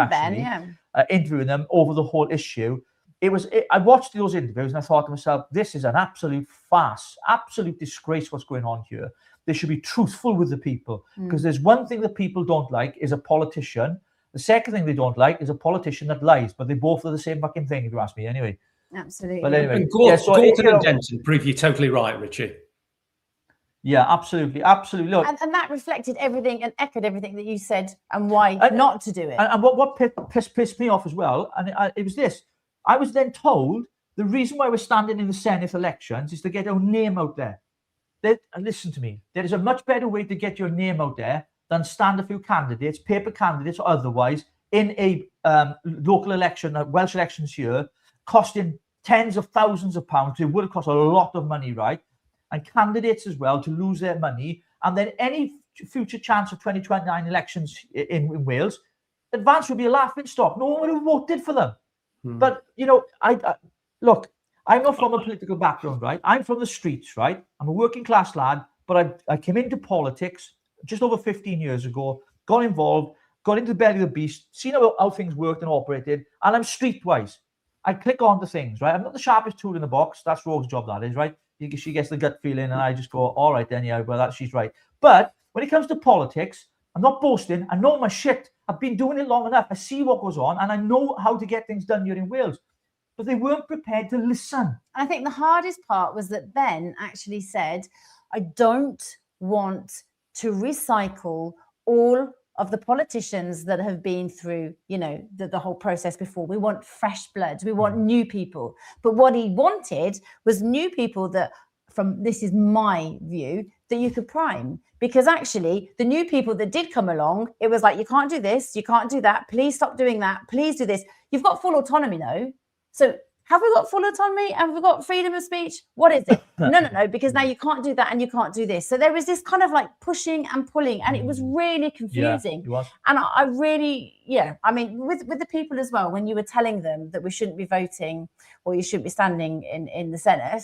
interviewing them over the whole issue. I watched those interviews and I thought to myself, this is an absolute farce, absolute disgrace what's going on here. They should be truthful with the people because there's one thing that people don't like is a politician. The second thing they don't like is a politician that lies, but they both are the same fucking thing, if you ask me, anyway. Absolutely. But anyway, and Gorton and Denton prove you're totally right, Richie. Yeah, absolutely. Look, and that reflected everything and echoed everything that you said and why not to do it. And what pissed me off as well, and it was this. I was then told the reason why we're standing in the Senate elections is to get our name out there. Listen to me. There is a much better way to get your name out there than stand a few candidates, paper candidates or otherwise, in a local election, Welsh elections here, costing tens of thousands of pounds. It would have cost a lot of money, right? And candidates as well to lose their money. And then any future chance of 2029 elections in Wales, Advance would be a laughing stock. No one would have voted for them. But, I look, I'm not from a political background, right? I'm from the streets, right? I'm a working class lad, but I came into politics just over 15 years ago, got involved, got into the belly of the beast, seen how things worked and operated, and I'm streetwise. I click on to things, right? I'm not the sharpest tool in the box. That's Rogue's job, that is, right? she gets the gut feeling, and I just go, all right then, yeah, well, she's right. But when it comes to politics, I'm not boasting. I know my shit. I've been doing it long enough. I see what goes on, and I know how to get things done here in Wales. But they weren't prepared to listen. I think the hardest part was that Ben actually said, I don't want to recycle all of the politicians that have been through, you know, the whole process before. We want fresh blood. We want new people. But what he wanted was new people that, from this is my view, that you could prime. Because actually, the new people that did come along, it was like, you can't do this, you can't do that, please stop doing that, please do this. You've got full autonomy though. So have we got full autonomy? Have we got freedom of speech? What is it? No, because now you can't do that and you can't do this. So there was this kind of like pushing and pulling, and it was really confusing. Yeah, and I really, I mean, with the people as well, when you were telling them that we shouldn't be voting or you shouldn't be standing in the Senate,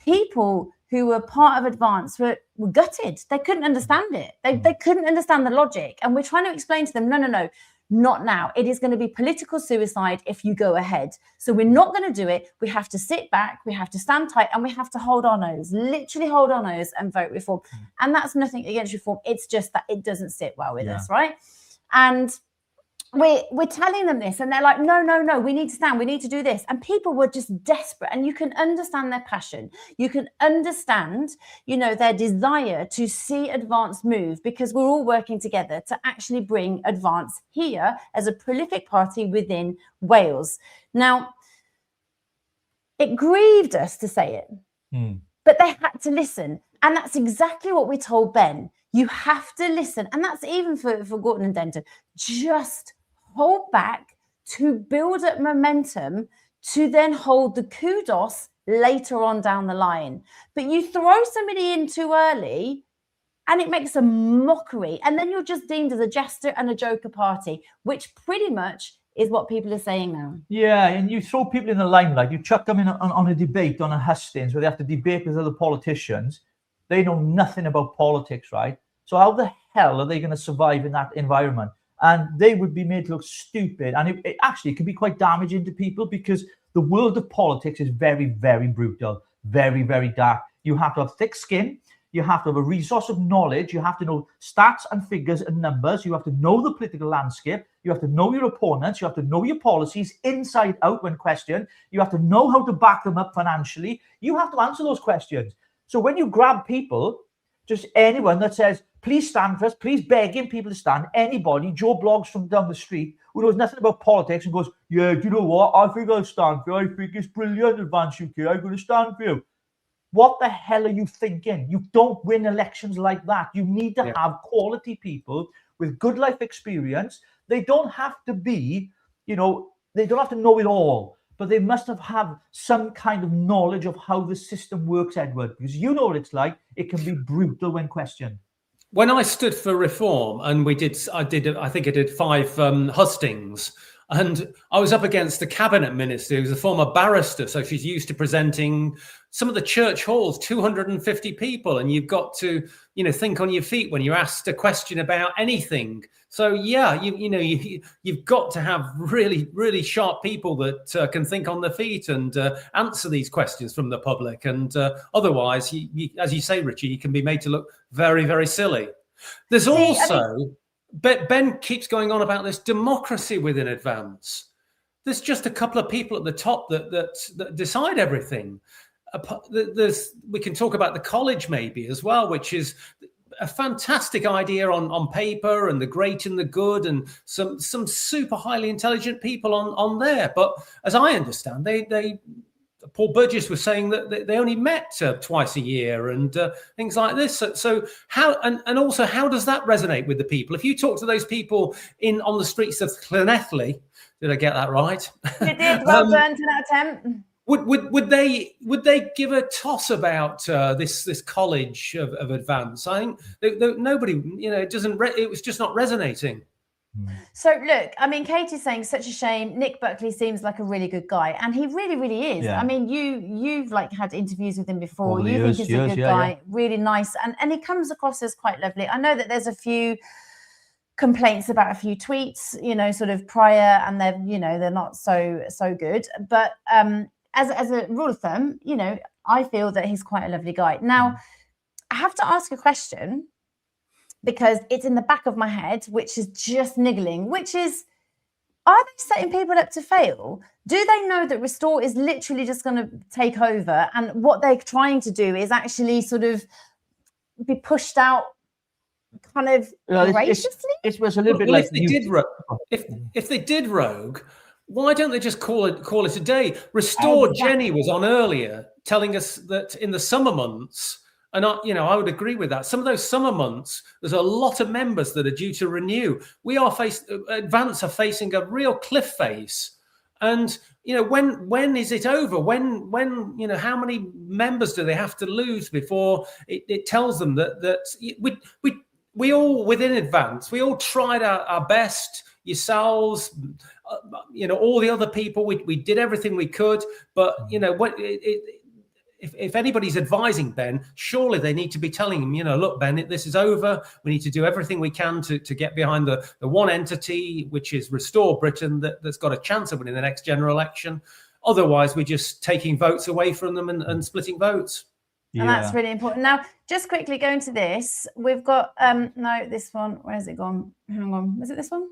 people who were part of Advance were gutted. They couldn't understand it. They couldn't understand the logic. And we're trying to explain to them, no, not now. It is going to be political suicide if you go ahead. So we're not going to do it. We have to sit back, we have to stand tight, and we have to hold our nose, literally hold our nose and vote reform. And that's nothing against reform. It's just that it doesn't sit well with us, right? And we're telling them this, and they're like, no, we need to stand, we need to do this. And people were just desperate, and you can understand their passion. You can understand, their desire to see Advance move, because we're all working together to actually bring Advance here as a prolific party within Wales. Now, it grieved us to say it, but they had to listen. And that's exactly what we told Ben. You have to listen. And that's even for Gorton and Denton. Just hold back to build up momentum to then hold the kudos later on down the line. But you throw somebody in too early and it makes a mockery. And then you're just deemed as a jester and a joker party, which pretty much is what people are saying now. Yeah, and you throw people in the limelight. You chuck them in on a debate on a hustings where they have to debate with other politicians. They know nothing about politics, right? So how the hell are they going to survive in that environment? And they would be made to look stupid. And it actually can be quite damaging to people, because the world of politics is very, very brutal, very, very dark. You have to have thick skin. You have to have a resource of knowledge. You have to know stats and figures and numbers. You have to know the political landscape. You have to know your opponents. You have to know your policies inside out when questioned. You have to know how to back them up financially. You have to answer those questions. So when you grab people, just anyone that says, please stand for us, please begging people to stand, anybody, Joe Blogs from down the street, who knows nothing about politics and goes, yeah, do you know what? I think I'll stand for you. I think it's brilliant, Advance UK. I'm going to stand for you. What the hell are you thinking? You don't win elections like that. You need to have quality people with good life experience. They don't have to be, they don't have to know it all, but they must have some kind of knowledge of how the system works, Edward, because you know what it's like. It can be brutal when questioned. When I stood for reform, and I think I did 5 hustings, and I was up against the cabinet minister who's a former barrister, so she's used to presenting some of the church halls, 250 people, and you've got to, think on your feet when you're asked a question about anything. So yeah, you've got to have really, really sharp people that can think on their feet and answer these questions from the public. And otherwise, as you say, Richie, you can be made to look very, very silly. There's Ben keeps going on about this democracy within Advance. There's just a couple of people at the top that decide everything. We can talk about the college maybe as well, which is a fantastic idea on paper, and the great and the good, and some super highly intelligent people on there. But as I understand, they Paul Burgess was saying that they only met twice a year and things like this. So how and also how does that resonate with the people? If you talk to those people on the streets of Llanelli, did I get that right? You did. Well done to that attempt. Would they give a toss about this college of Advance? I think nobody, it was just not resonating. So look, I mean, Katie's saying such a shame. Nick Buckley seems like a really good guy, and he really, really is. Yeah. I mean, you've had interviews with him before. You think he's a good guy, really nice, and he comes across as quite lovely. I know that there's a few complaints about a few tweets, sort of prior, and they're not so good. But as a rule of thumb, I feel that he's quite a lovely guy. Now, I have to ask a question because it's in the back of my head, which is just niggling, which is, are they setting people up to fail? Do they know that Restore is literally just going to take over, and what they're trying to do is actually sort of be pushed out kind of graciously? It was a little bit Well, like if they did Rogue, why don't they just call it a day? Restore Jenny was on earlier telling us that in the summer months, and I would agree with that. Some of those summer months, there's a lot of members that are due to renew. Advance are facing a real cliff face. And when is it over? When how many members do they have to lose before it tells them that we all within Advance, we all tried our best, yourselves, all the other people, we did everything we could, but if anybody's advising Ben, surely they need to be telling him, look, Ben, this is over. We need to do everything we can to get behind the one entity, which is Restore Britain, that's got a chance of winning the next general election. Otherwise, we're just taking votes away from them and splitting votes. Yeah. And that's really important. Now, just quickly going to this, we've got, no, this one, where's it gone? Hang on, was it this one?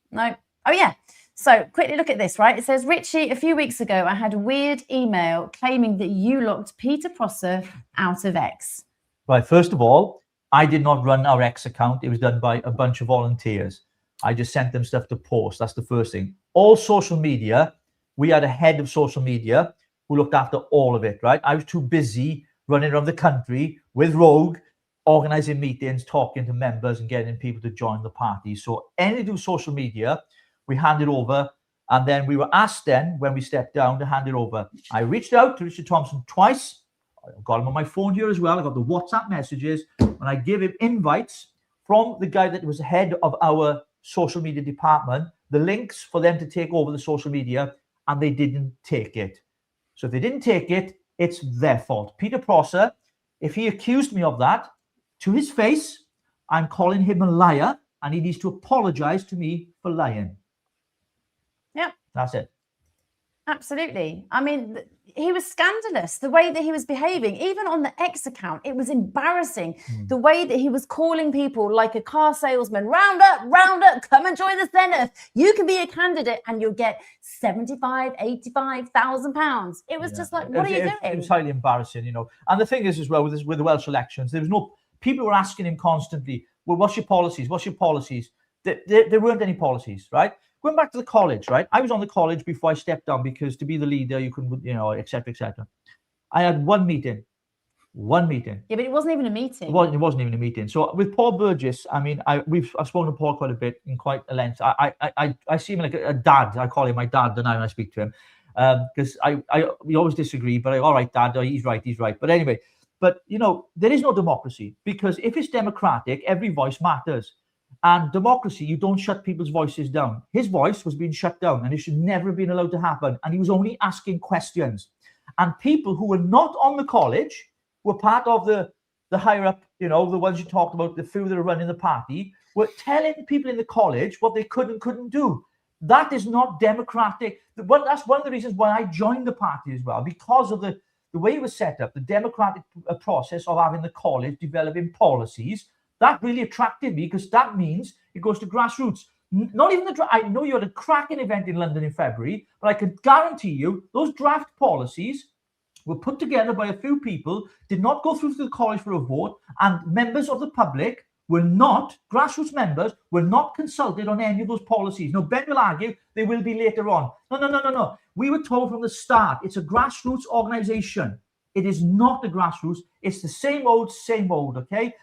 No. Oh, yeah. So quickly look at this, right? It says, Richie, a few weeks ago, I had a weird email claiming that you locked Peter Prosser out of X. Right. First of all, I did not run our X account. It was done by a bunch of volunteers. I just sent them stuff to post. That's the first thing. All social media, we had a head of social media who looked after all of it, right? I was too busy running around the country with Rogue, organizing meetings, talking to members and getting people to join the party. So anything to do with social media, we handed over, and then we were asked then when we stepped down to hand it over. I reached out to Richard Thompson twice. I've got him on my phone here as well. I got the WhatsApp messages, and I gave him invites from the guy that was head of our social media department, the links for them to take over the social media, and they didn't take it. So if they didn't take it, it's their fault. Peter Prosser, if he accused me of that, to his face, I'm calling him a liar, and he needs to apologize to me for lying. Yeah. That's it. Absolutely. I mean, he was scandalous, the way that he was behaving. Even on the X account, it was embarrassing. The way that he was calling people like a car salesman, round up, come and join the Zenith. You can be a candidate and you'll get 75, 85,000 pounds. It was just like, what are you doing? It was highly embarrassing, And the thing is as well, with the Welsh elections, there was no, people were asking him constantly, well, what's your policies? What's your policies? There weren't any policies, right? Going back to the college, right? I was on the college before I stepped down because to be the leader, you couldn't, et cetera, et cetera. I had one meeting. Yeah, but it wasn't even a meeting. It wasn't even a meeting. So with Paul Burgess, I mean, I've spoken to Paul quite a bit in quite a length. I see him like a dad. I call him my dad when I speak to him because we always disagree. But all right, Dad, he's right. But anyway, there is no democracy because if it's democratic, every voice matters. And democracy, you don't shut people's voices down. His voice was being shut down and it should never have been allowed to happen. And he was only asking questions. And people who were not on the college were part of the higher up, the ones you talked about, the few that are running the party, were telling people in the college what they could and couldn't do. That is not democratic. That's one of the reasons why I joined the party as well, because of the way it was set up, the democratic process of having the college developing policies. That really attracted me because that means it goes to grassroots. Not even I know you had a cracking event in London in February, but I can guarantee you those draft policies were put together by a few people, did not go through to the college for a vote, and members of the public were not, grassroots members, were not consulted on any of those policies. Now, Ben will argue they will be later on. No. We were told from the start, it's a grassroots organization. It is not the grassroots. It's the same old, okay?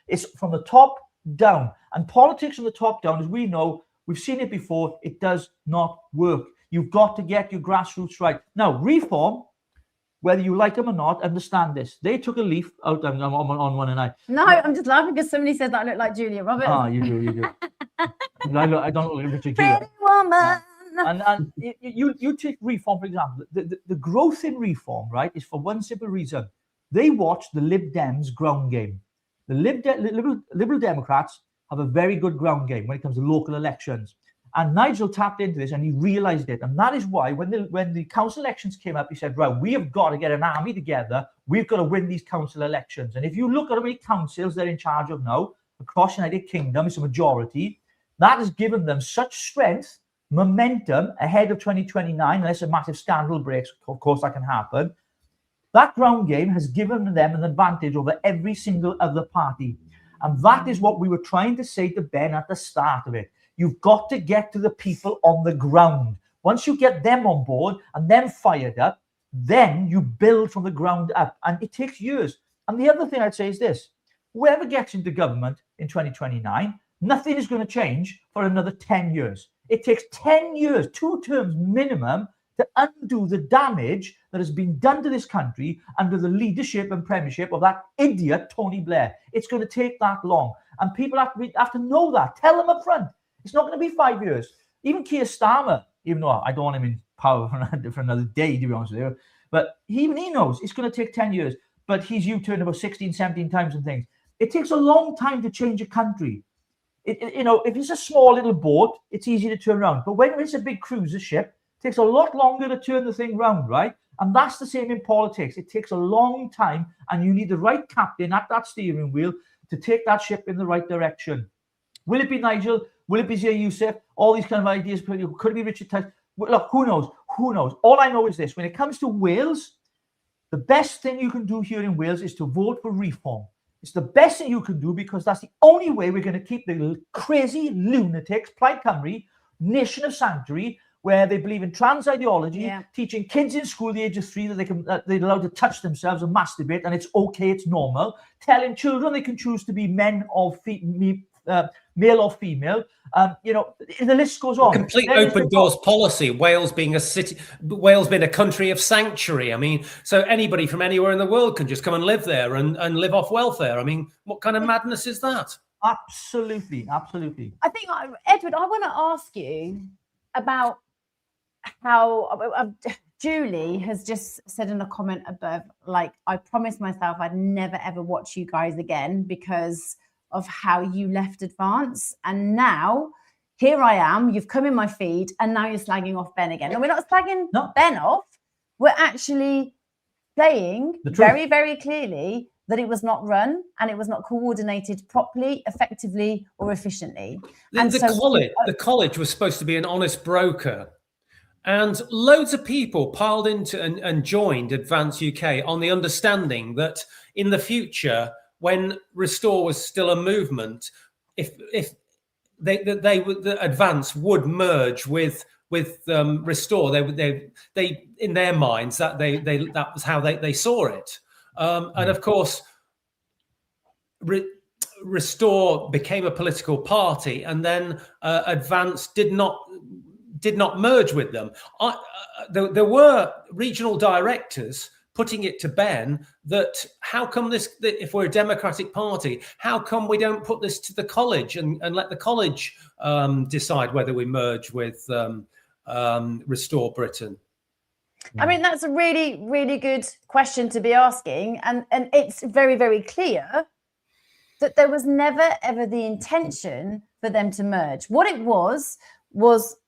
It's from the top down. And politics from the top down, as we know, we've seen it before, it does not work. You've got to get your grassroots right. Now, Reform, whether you like them or not, understand this. They took a leaf out on one and I. No, I'm just laughing because somebody said that I look like Julia Roberts. Ah, you do. I don't look like Richard Pretty woman. And you take Reform, for example. The growth in Reform, right, is for one simple reason. They watch the Lib Dems ground game. The Liberal Democrats have a very good ground game when it comes to local elections. And Nigel tapped into this and he realized it. And that is why when the council elections came up, he said, right, we have got to get an army together. We've got to win these council elections. And if you look at how many councils they're in charge of now across the United Kingdom, it's a majority. That has given them such strength, momentum ahead of 2029, unless a massive scandal breaks. Of course, that can happen. That ground game has given them an advantage over every single other party. And that is what we were trying to say to Ben at the start of it. You've got to get to the people on the ground. Once you get them on board and them fired up, then you build from the ground up. And it takes years. And the other thing I'd say is this. Whoever gets into government in 2029, nothing is going to change for another 10 years. It takes 10 years, 2 terms minimum, to undo the damage that has been done to this country under the leadership and premiership of that idiot Tony Blair. It's going to take that long. And people have to know that. Tell them up front. It's not going to be 5 years. Even Keir Starmer, even though I don't want him in power for another day, to be honest with you, but even he knows it's going to take 10 years. But he's U-turned about 16, 17 times and things. It takes a long time to change a country. If it's a small little boat, it's easy to turn around. But when it's a big cruiser ship, it takes a lot longer to turn the thing round, right? And that's the same in politics. It takes a long time, and you need the right captain at that steering wheel to take that ship in the right direction. Will it be Nigel? Will it be Zia Youssef? All these kind of ideas. Could it be Richard Tice? Look, who knows? Who knows? All I know is this. When it comes to Wales, the best thing you can do here in Wales is to vote for reform. It's the best thing you can do because that's the only way we're going to keep the crazy lunatics, Plaid Cymru, nation of sanctuary, where they believe in trans ideology, teaching kids in school the age of 3 that they're allowed to touch themselves and masturbate, and it's okay, it's normal. Telling children they can choose to be male or female. The list goes on. Complete open doors policy. Wales being a country of sanctuary. I mean, so anybody from anywhere in the world can just come and live there and live off welfare. I mean, what kind of madness is that? Absolutely. I think, Edward, I want to ask you about how Julie has just said in a comment above, like, I promised myself I'd never ever watch you guys again because of how you left Advance, and now here I am, you've come in my feed and now you're slagging off Ben again. And we're not slagging Ben off, we're actually saying very, very clearly that it was not run and it was not coordinated properly, effectively or efficiently. The college was supposed to be an honest broker, and loads of people piled into and joined Advance UK on the understanding that in the future, when Restore was still a movement, if the Advance would merge with Restore, they in their minds that was how they saw it, and of course, Restore became a political party, and then Advance did not merge with them. There were regional directors putting it to Ben that how come if we're a democratic party, how come we don't put this to the college and let the college decide whether we merge with Restore Britain? I mean, that's a really, really good question to be asking. And it's very, very clear that there was never, ever the intention for them to merge. What it was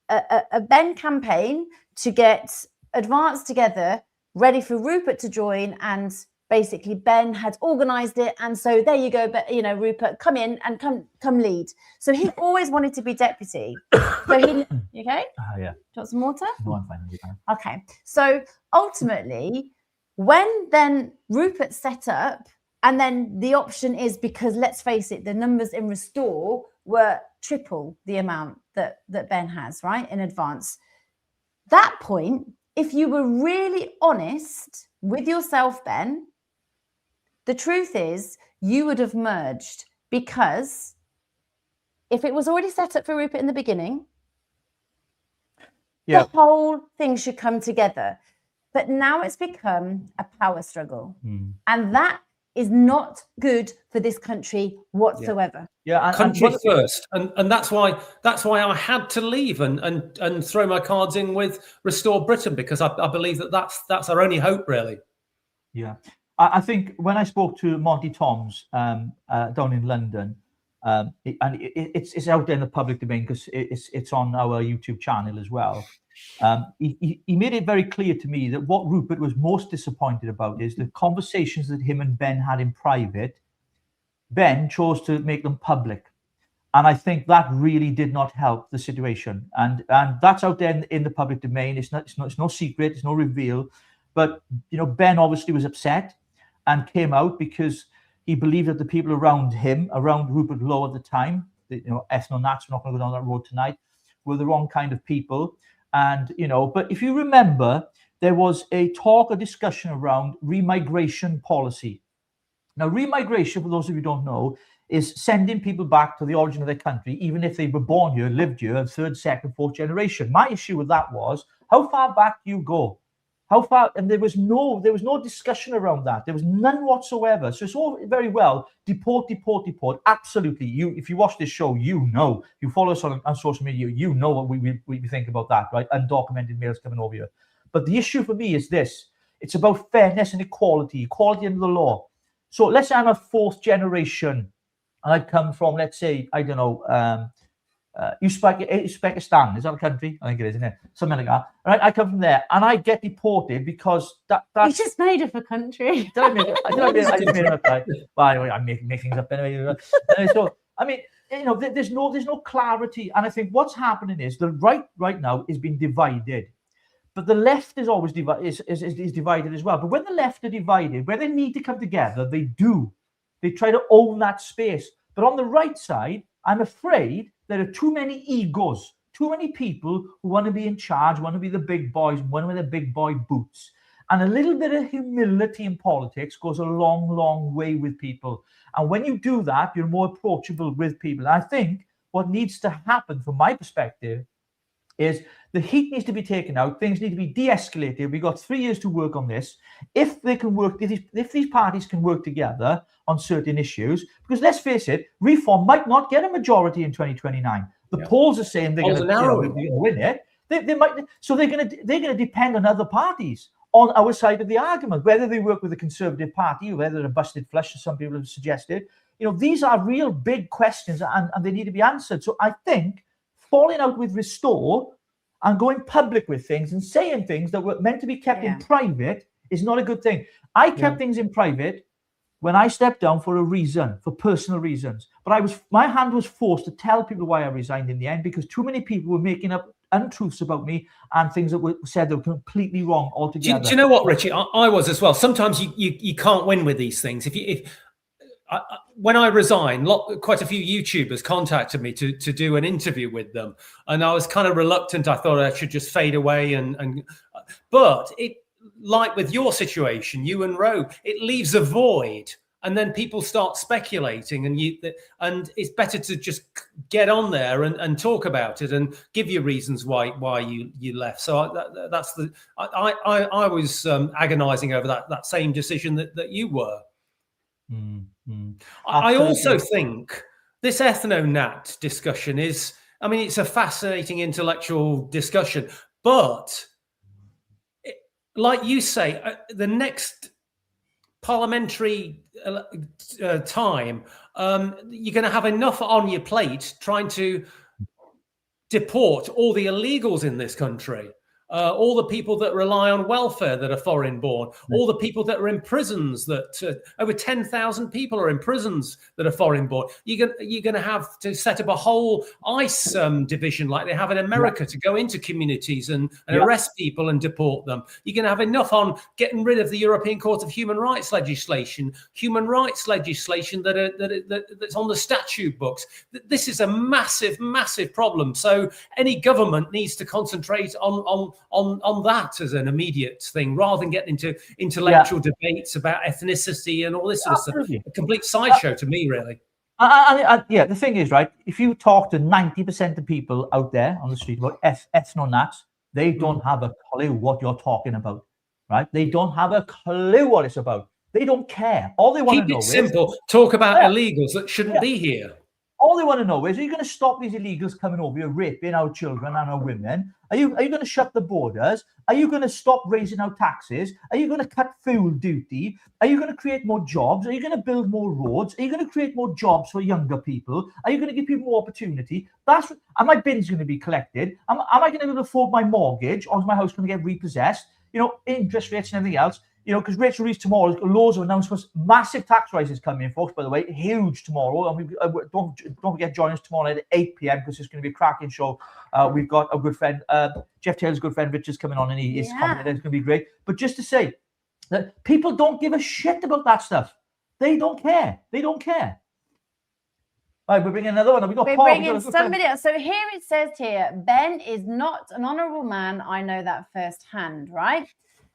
a Ben campaign to get Advance together, ready for Rupert to join, and basically Ben had organised it, and so there you go. But Rupert, come in and come lead. So he always wanted to be deputy. So you okay? Yeah. Do you want some water? No, I'm fine. Okay. So ultimately, when then Rupert set up, and then the option is, because let's face it, the numbers in Restore were triple the amount that Ben has, right, in Advance. That point, if you were really honest with yourself, Ben, the truth is you would have merged, because if it was already set up for Rupert in the beginning, the whole thing should come together. But now it's become a power struggle. And that is not good for this country whatsoever. Country first, and that's why I had to leave and throw my cards in with Restore Britain, because I believe that's our only hope, really. I think when I spoke to Monty Toms down in London, It's out there in the public domain because it's on our YouTube channel as well. He made it very clear to me that what Rupert was most disappointed about is the conversations that him and Ben had in private. Ben chose to make them public. And I think that really did not help the situation. And that's out there in the public domain. It's no secret. It's no reveal. But, Ben obviously was upset and came out because he believed that the people around him, around Rupert Lowe at the time, ethno-nats, we're not going to go down that road tonight, were the wrong kind of people. And, but if you remember, there was a discussion around remigration policy. Now, remigration, for those of you who don't know, is sending people back to the origin of their country, even if they were born here, lived here, and third, second, fourth generation. My issue with that was, how far back do you go? How far? And there was no discussion around that. There was none whatsoever. So it's all very well, deport. Absolutely. If you watch this show, if you follow us on social media, what we think about that, right? Undocumented males coming over here. But the issue for me is this. It's about fairness and equality under the law. So let's say I'm a fourth generation and I come from, let's say, I don't know, Uzbekistan. Is that a country? I think it is, isn't it? Something like that. Right? I come from there and I get deported because that's... You just made up a country. Did I make it? I just made it up. Right? By the way, I'm making things up anyway. So, I mean, there's no clarity. And I think what's happening is the right now is being divided. But the left is always is divided as well. But when the left are divided, where they need to come together, they do. They try to own that space. But on the right side, I'm afraid there are too many egos, too many people who want to be in charge, want to be the big boys, want to wear the big boy boots. And a little bit of humility in politics goes a long, long way with people. And when you do that, you're more approachable with people. And I think what needs to happen, from my perspective, is the heat needs to be taken out. Things need to be de-escalated. We've got 3 years to work on this. If they can work, if these parties can work together on certain issues, because let's face it, Reform might not get a majority in 2029. The polls are saying they're going to win it. They might. So they're going to depend on other parties on our side of the argument, whether they work with the Conservative Party or whether they're a busted flush, as some people have suggested. These are real big questions and they need to be answered. So I think falling out with Restore and going public with things and saying things that were meant to be kept in private is not a good thing. I kept things in private when I stepped down for a reason, for personal reasons. But my hand was forced to tell people why I resigned in the end, because too many people were making up untruths about me and things that were said that were completely wrong altogether. Do you know what, Richie? I was as well. Sometimes you can't win with these things. When I resigned, quite a few YouTubers contacted me to do an interview with them, and I was kind of reluctant. I thought I should just fade away, but it, like with your situation, you and Rogue, it leaves a void, and then people start speculating, and it's better to just get on there and talk about it and give you reasons why you left. So I was agonizing over that same decision that you were. I also think this ethno-nat discussion is, it's a fascinating intellectual discussion, but like you say, the next parliamentary time, you're going to have enough on your plate trying to deport all the illegals in this country. All the people that rely on welfare that are foreign born, all the people that are in prisons, that over 10,000 people are in prisons that are foreign born. You're going to have to set up a whole ICE division like they have in America to go into communities and arrest people and deport them. You're going to have enough on getting rid of the European Court of Human Rights legislation that's on the statute books. This is a massive, massive problem. So any government needs to concentrate on that as an immediate thing, rather than getting into intellectual debates about ethnicity and all this sort of stuff. A complete sideshow to me, really. The thing is, right, if you talk to 90% of people out there on the street about ethno-nats, they don't have a clue what you're talking about, right? They don't have a clue what it's about. They don't care. All they want to know is... Keep it simple. Talk about illegals that shouldn't be here. All they want to know is, are you going to stop these illegals coming over here, raping our children and our women? Are you going to shut the borders? Are you going to stop raising our taxes? Are you going to cut fuel duty? Are you going to create more jobs? Are you going to build more roads? Are you going to create more jobs for younger people? Are you going to give people more opportunity? Are my bins going to be collected? Am I going to be able to afford my mortgage, or is my house going to get repossessed? Interest rates and everything else. Because rates release tomorrow, loads of announcements, massive tax rises coming, folks, by the way, huge tomorrow. And don't forget, join us tomorrow at 8 p.m. because it's going to be a cracking show. We've got our good friend, Jeff Taylor's good friend, Richard's coming on, and he's commenting. It's going to be great. But just to say that people don't give a shit about that stuff. They don't care. They don't care. All right, we're bringing another one. We're bringing somebody else. So here it says here, Ben is not an honourable man. I know that firsthand, right?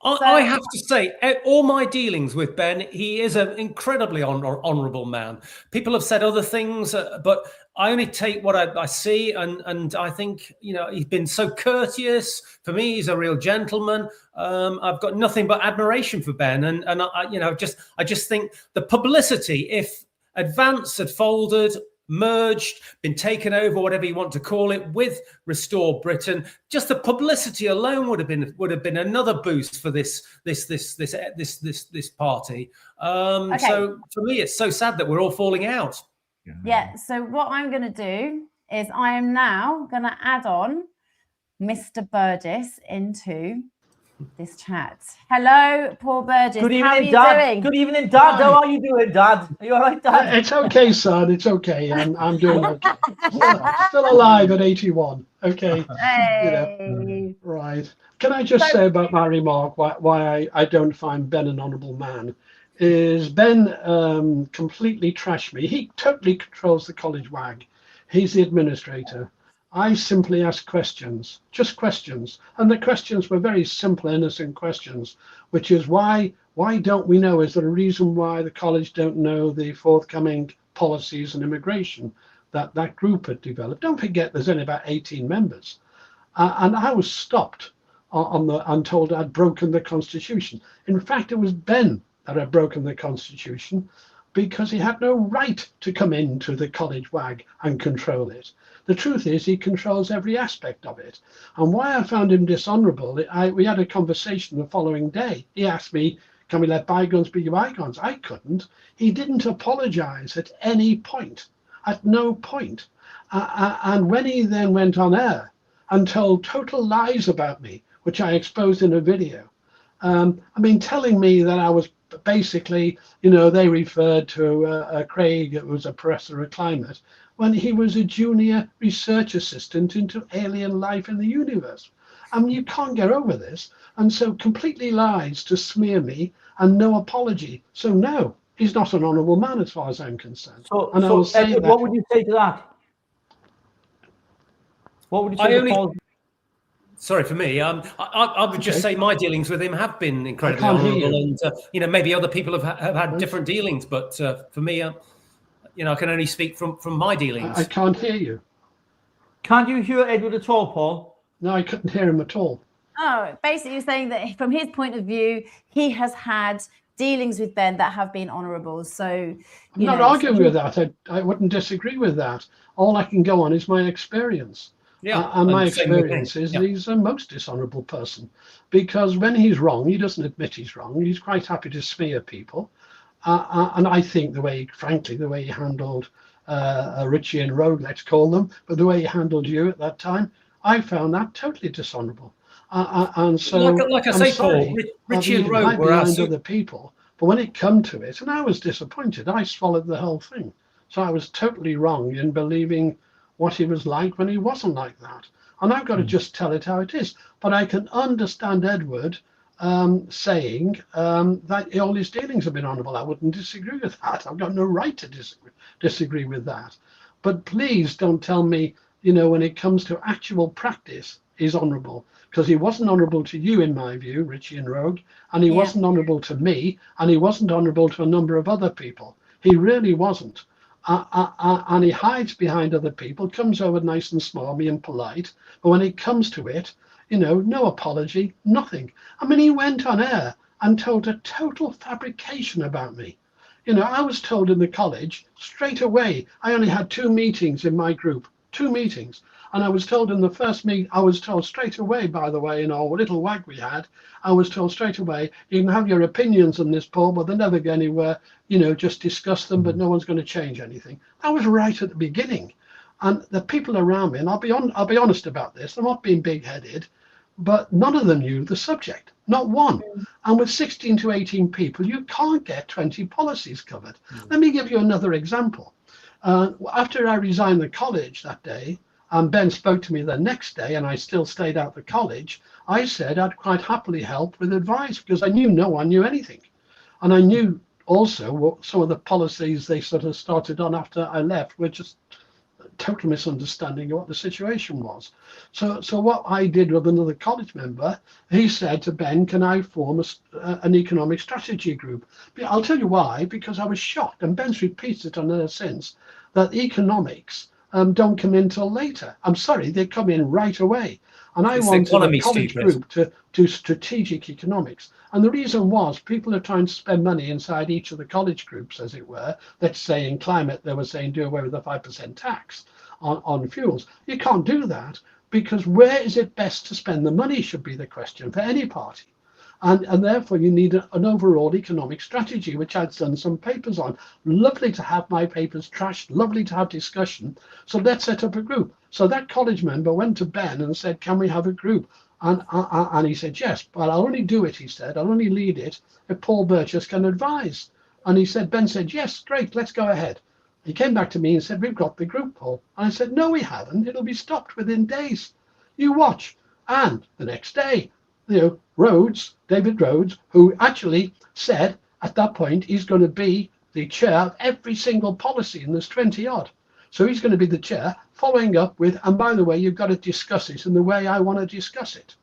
I have to say, all my dealings with Ben, he is an incredibly honourable man. People have said other things, but I only take what I see, and I think, he's been so courteous. For me, he's a real gentleman. I've got nothing but admiration for Ben, and I just think the publicity, if Advance had folded, merged, been taken over, whatever you want to call it, with Restore Britain, just the publicity alone would have been another boost for this party. So for me, it's so sad that we're all falling out. Yeah. So what I'm going to do is I am now going to add on Mr. Burgess into this chat. Hello, Paul Burgess. Good evening, How are you Dad. doing? Good evening, Dad. How are you doing, Dad? Are you all right, Dad? It's okay, son. It's okay. I'm doing okay. Still alive at 81. Okay. Hey. Right. Can I just say about my remark why I don't find Ben an honourable man? Is Ben completely trashed me. He totally controls the college WAG. He's the administrator. I simply ask questions, just questions. And the questions were very simple, innocent questions, which is why don't we know? Is there a reason why the college don't know the forthcoming policies and immigration that group had developed? Don't forget, there's only about 18 members. And I was stopped and told I'd broken the Constitution. In fact, it was Ben that had broken the Constitution because he had no right to come into the college WAG and control it. The truth is he controls every aspect of it. And why I found him dishonourable, we had a conversation the following day. He asked me, can we let bygones be bygones? I couldn't. He didn't apologise at any point, at no point. And when he then went on air and told total lies about me, which I exposed in a video, telling me that I was basically, they referred to Craig, it was a professor of climate, when he was a junior research assistant into alien life in the universe. You can't get over this. And so completely lies to smear me and no apology. So no, he's not an honourable man as far as I'm concerned. I will say Edward, what would you say to that? What would you say to Paul? Sorry, for me, I would just say my dealings with him have been incredibly honourable, and maybe other people have had different dealings, but for me, I can only speak from my dealings. I can't hear you. Can't you hear Edward at all, Paul? No, I couldn't hear him at all. Oh, basically you're saying that from his point of view, he has had dealings with Ben that have been honourable. So I'm not arguing with that. I wouldn't disagree with that. All I can go on is my experience. Yeah, and my experience is he's a most dishonourable person, because when he's wrong, he doesn't admit he's wrong. He's quite happy to smear people. And I think the way he handled Richie and Rogue, let's call them, but the way he handled you at that time, I found that totally dishonourable. And so, like I say, sorry, Paul, Richie and Rogue were behind other people, but when it come to it, and I was disappointed, I swallowed the whole thing. So I was totally wrong in believing what he was like when he wasn't like that. And I've got to just tell it how it is. But I can understand Edward saying that all his dealings have been honourable. I wouldn't disagree with that. I've got no right to disagree with that. But please don't tell me, when it comes to actual practice, he's honourable. Because he wasn't honourable to you, in my view, Richie and Rogue, and he wasn't honourable to me, and he wasn't honourable to a number of other people. He really wasn't. And he hides behind other people, comes over nice and smarmy and polite, but when it comes to it, no apology, nothing. He went on air and told a total fabrication about me. You know, I was told in the college straight away, I only had 2 meetings in my group, 2 meetings. And I was told in the first meeting, I was told straight away, by the way, in our little WAG we had, I was told straight away, you can have your opinions on this, Paul, but they're never going anywhere. You know, just discuss them, but no one's going to change anything. That was right at the beginning. And the people around me, and I'll be honest about this, I'm not being big-headed, but none of them knew the subject, not one. And with 16 to 18 people, you can't get 20 policies covered. Let me give you another example. After I resigned the college that day, and Ben spoke to me the next day, and I still stayed out the college, I said I'd quite happily help with advice because I knew no one knew anything. And I knew also what some of the policies they sort of started on after I left were just total misunderstanding of what the situation was. So what I did with another college member, he said to Ben, can I form an economic strategy group? I'll tell you why, because I was shocked, and Ben's repeated it on ever since, that economics don't come in till later. I'm sorry, they come in right away. And I wanted a college group to do strategic economics. And the reason was people are trying to spend money inside each of the college groups, as it were. Let's say in climate, they were saying do away with the 5% tax on fuels. You can't do that because where is it best to spend the money should be the question for any party. And therefore you need an overall economic strategy, which I'd done some papers on. Lovely to have my papers trashed, lovely to have discussion. So let's set up a group. So that college member went to Ben and said, can we have a group? And he said, yes, but I'll only do it, he said. I'll only lead it if Paul Burgess can advise. And he said, Ben said, yes, great, let's go ahead. He came back to me and said, we've got the group, Paul. And I said, no, we haven't. It'll be stopped within days. You watch. And the next day, you know, David Rhodes, who actually said at that point he's going to be the chair of every single policy, and there's 20 odd. So he's going to be the chair, following up with, and by the way, you've got to discuss it in the way I want to discuss it.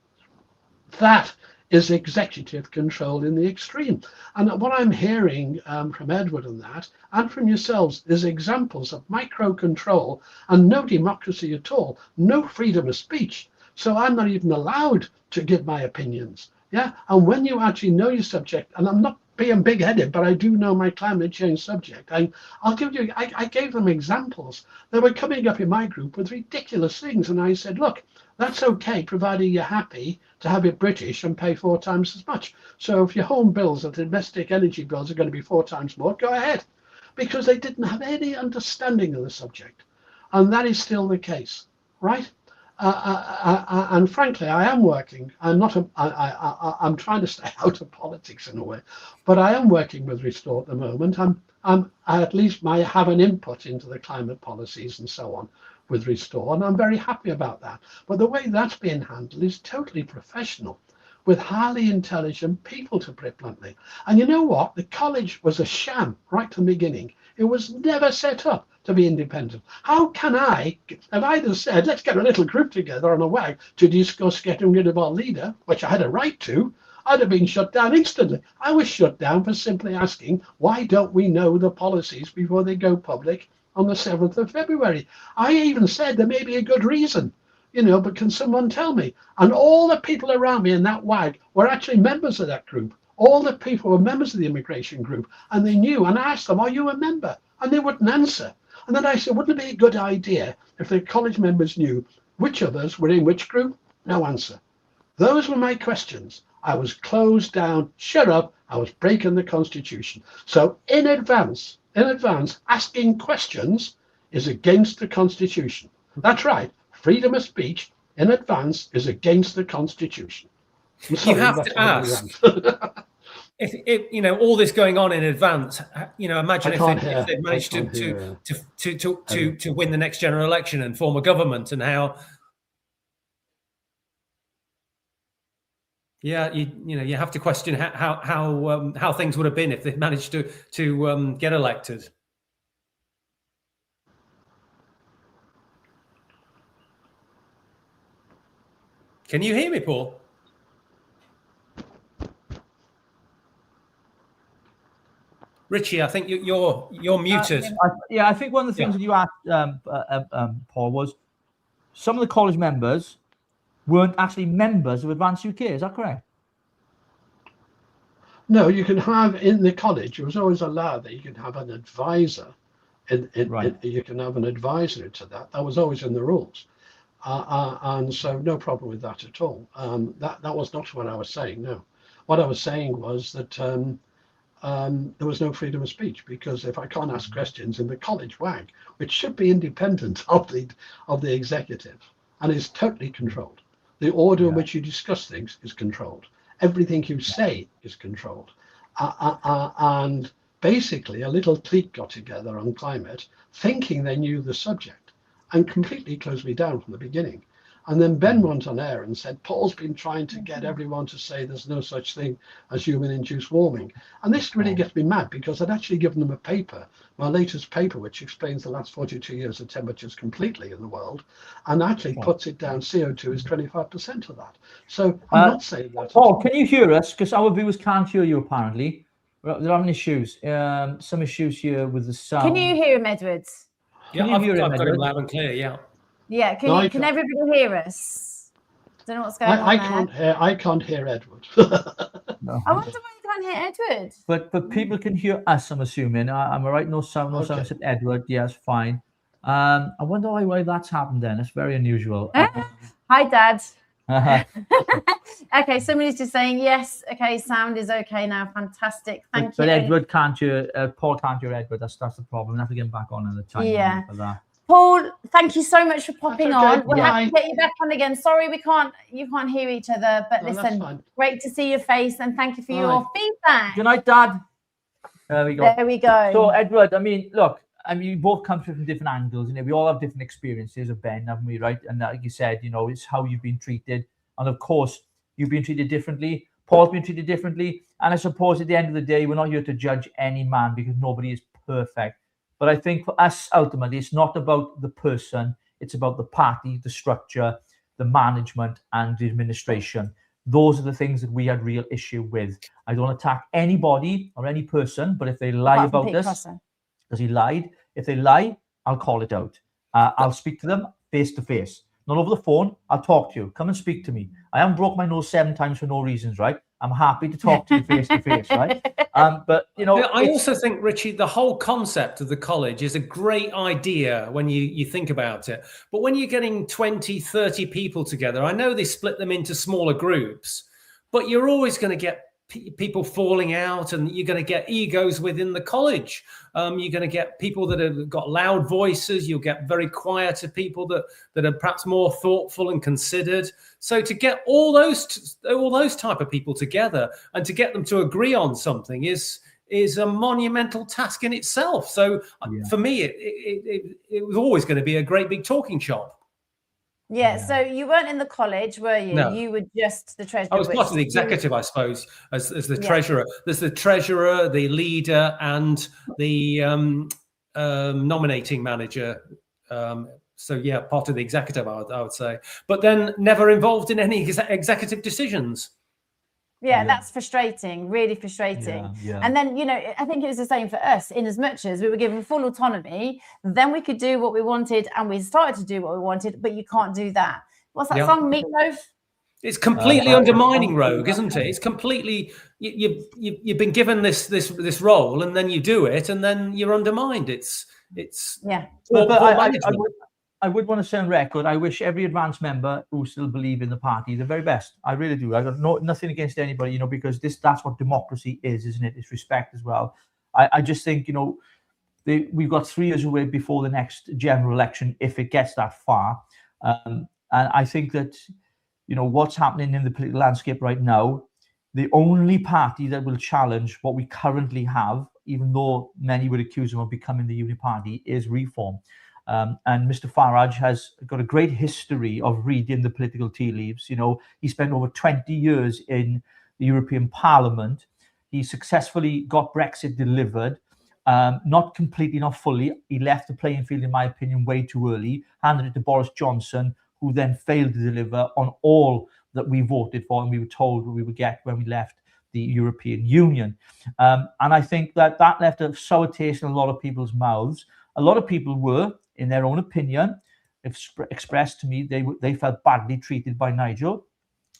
That is executive control in the extreme. And what I'm hearing from Edward and that, and from yourselves, is examples of micro control and no democracy at all, no freedom of speech. So I'm not even allowed to give my opinions. Yeah. And when you actually know your subject, and I'm not being big-headed, but I do know my climate change subject. I'll give you, I gave them examples. They were coming up in my group with ridiculous things. And I said, look, that's okay, provided you're happy to have it British and pay 4 times as much. So if your home bills or domestic energy bills are going to be 4 times more, go ahead. Because they didn't have any understanding of the subject. And that is still the case, right? And frankly, I am working. I'm trying to stay out of politics in a way, but I am working with Restore at the moment. I at least might have an input into the climate policies and so on with Restore, and I'm very happy about that. But the way that's being handled is totally professional, with highly intelligent people, to put it bluntly. And you know what? The college was a sham right from the beginning. It was never set up to be independent. How can I, if I had said, let's get a little group together on a WAG to discuss getting rid of our leader, which I had a right to, I'd have been shut down instantly. I was shut down for simply asking, why don't we know the policies before they go public on the 7th of February? I even said there may be a good reason, you know, but can someone tell me? And all the people around me in that WAG were actually members of that group. All the people were members of the immigration group, and they knew. And I asked them, are you a member? And they wouldn't answer. And then I said, wouldn't it be a good idea if the college members knew which of us were in which group? No answer. Those were my questions. I was closed down, shut up. I was breaking the Constitution. So in advance, asking questions is against the Constitution. That's right. Freedom of speech in advance is against the Constitution. You have to ask. If you know all this going on in advance, you know, imagine if they managed to win the next general election and form a government, and how, yeah, you know, you have to question how things would have been if they managed to get elected. Can you hear me, Paul? Richie, I think you're muted. I think one of the things that you asked, Paul, was some of the college members weren't actually members of Advance UK. Is that correct? No, you can have in the college. It was always allowed that you can have an advisor. You can have an advisor to that. That was always in the rules, and so no problem with that at all. That was not what I was saying. No, what I was saying was that there was no freedom of speech, because if I can't ask questions in the college WAG, which should be independent of the executive and is totally controlled, the order in which you discuss things is controlled. Everything you say is controlled, and basically a little clique got together on climate thinking they knew the subject and completely closed me down from the beginning. And then Ben went on air and said, Paul's been trying to get everyone to say there's no such thing as human-induced warming. And this really gets me mad, because I'd actually given them a paper, my latest paper, which explains the last 42 years of temperatures completely in the world, and actually puts it down. CO2 is 25% of that. So I'm not saying that. Paul, can you hear us? Because our viewers can't hear you, apparently. They're having issues. Some issues here with the sound. Can you hear him, Edwards? Yeah, you I've hear him, got him Edward? loud and clear. Yeah. Yeah, No, I can can't. everybody hear us? Don't know what's going on I can't hear Edward. No. I wonder why you can't hear Edward. But people can hear us, I'm assuming. Am I right? No sound, no sound. I said Edward. Yes, fine. I wonder why that's happened then. It's very unusual. Hi, Dad. Okay, somebody's just saying yes. Okay, sound is okay now. Fantastic. Thank you. But Edward can't hear. Paul can't hear Edward. That's the problem. We have to get him back on another time. Yeah. For that. Paul, thank you so much for popping okay. on. We'll have to get you back on again. Sorry, you can't hear each other, but No, that's listen, fine. great to see your face, and thank you for All your right. feedback. Good night, Dad. There we go. There we go. So, Edward, I mean, look, you both come from different angles, and we all have different experiences of Ben, haven't we? Right? And like you said, it's how you've been treated, and of course, you've been treated differently. Paul's been treated differently, and I suppose at the end of the day, we're not here to judge any man, because nobody is perfect. But I think for us, ultimately, it's not about the person. It's about the party, the structure, the management, and the administration. Those are the things that we had real issue with. I don't attack anybody or any person, but if they lie about this, because he lied, if they lie, I'll call it out. I'll speak to them face to face. Not over the phone. I'll talk to you. Come and speak to me. I haven't broke my nose 7 times for no reasons, right? I'm happy to talk to you face to face, right? But I also think, Richie, the whole concept of the college is a great idea when you think about it. But when you're getting 20, 30 people together, I know they split them into smaller groups, but you're always going to get people falling out, and you're going to get egos within the college. You're going to get people that have got loud voices. You'll get very quieter people that are perhaps more thoughtful and considered. So to get all those type of people together and to get them to agree on something is a monumental task in itself. So for me, it was always going to be a great big talking shop. Yeah, so you weren't in the college, were you? No. You were just the treasurer. I was part of the executive, I suppose, as the treasurer. There's the treasurer, the leader, and the nominating manager. So yeah, part of the executive, I would say, but then never involved in any executive decisions. Yeah, that's frustrating, really frustrating. Yeah. And then, I think it was the same for us, in as much as we were given full autonomy, then we could do what we wanted, and we started to do what we wanted, but you can't do that. What's that song, Meatloaf? It's completely undermining Rogue, isn't it? It's completely, you've been given this role, and then you do it, and then you're undermined. It's yeah. But I would want to say on record, I wish every advanced member who still believe in the party the very best. I really do. I got nothing against anybody, because that's what democracy is, isn't it? It's respect as well. I just think, we've got 3 years away before the next general election, if it gets that far. And I think that, what's happening in the political landscape right now, the only party that will challenge what we currently have, even though many would accuse them of becoming the Unity Party, is Reform. And Mr. Farage has got a great history of reading the political tea leaves. He spent over 20 years in the European Parliament. He successfully got Brexit delivered, not completely, not fully. He left the playing field, in my opinion, way too early, handed it to Boris Johnson, who then failed to deliver on all that we voted for and we were told we would get when we left the European Union. And I think that left a sour taste in a lot of people's mouths. A lot of people were, in their own opinion, expressed to me they felt badly treated by Nigel.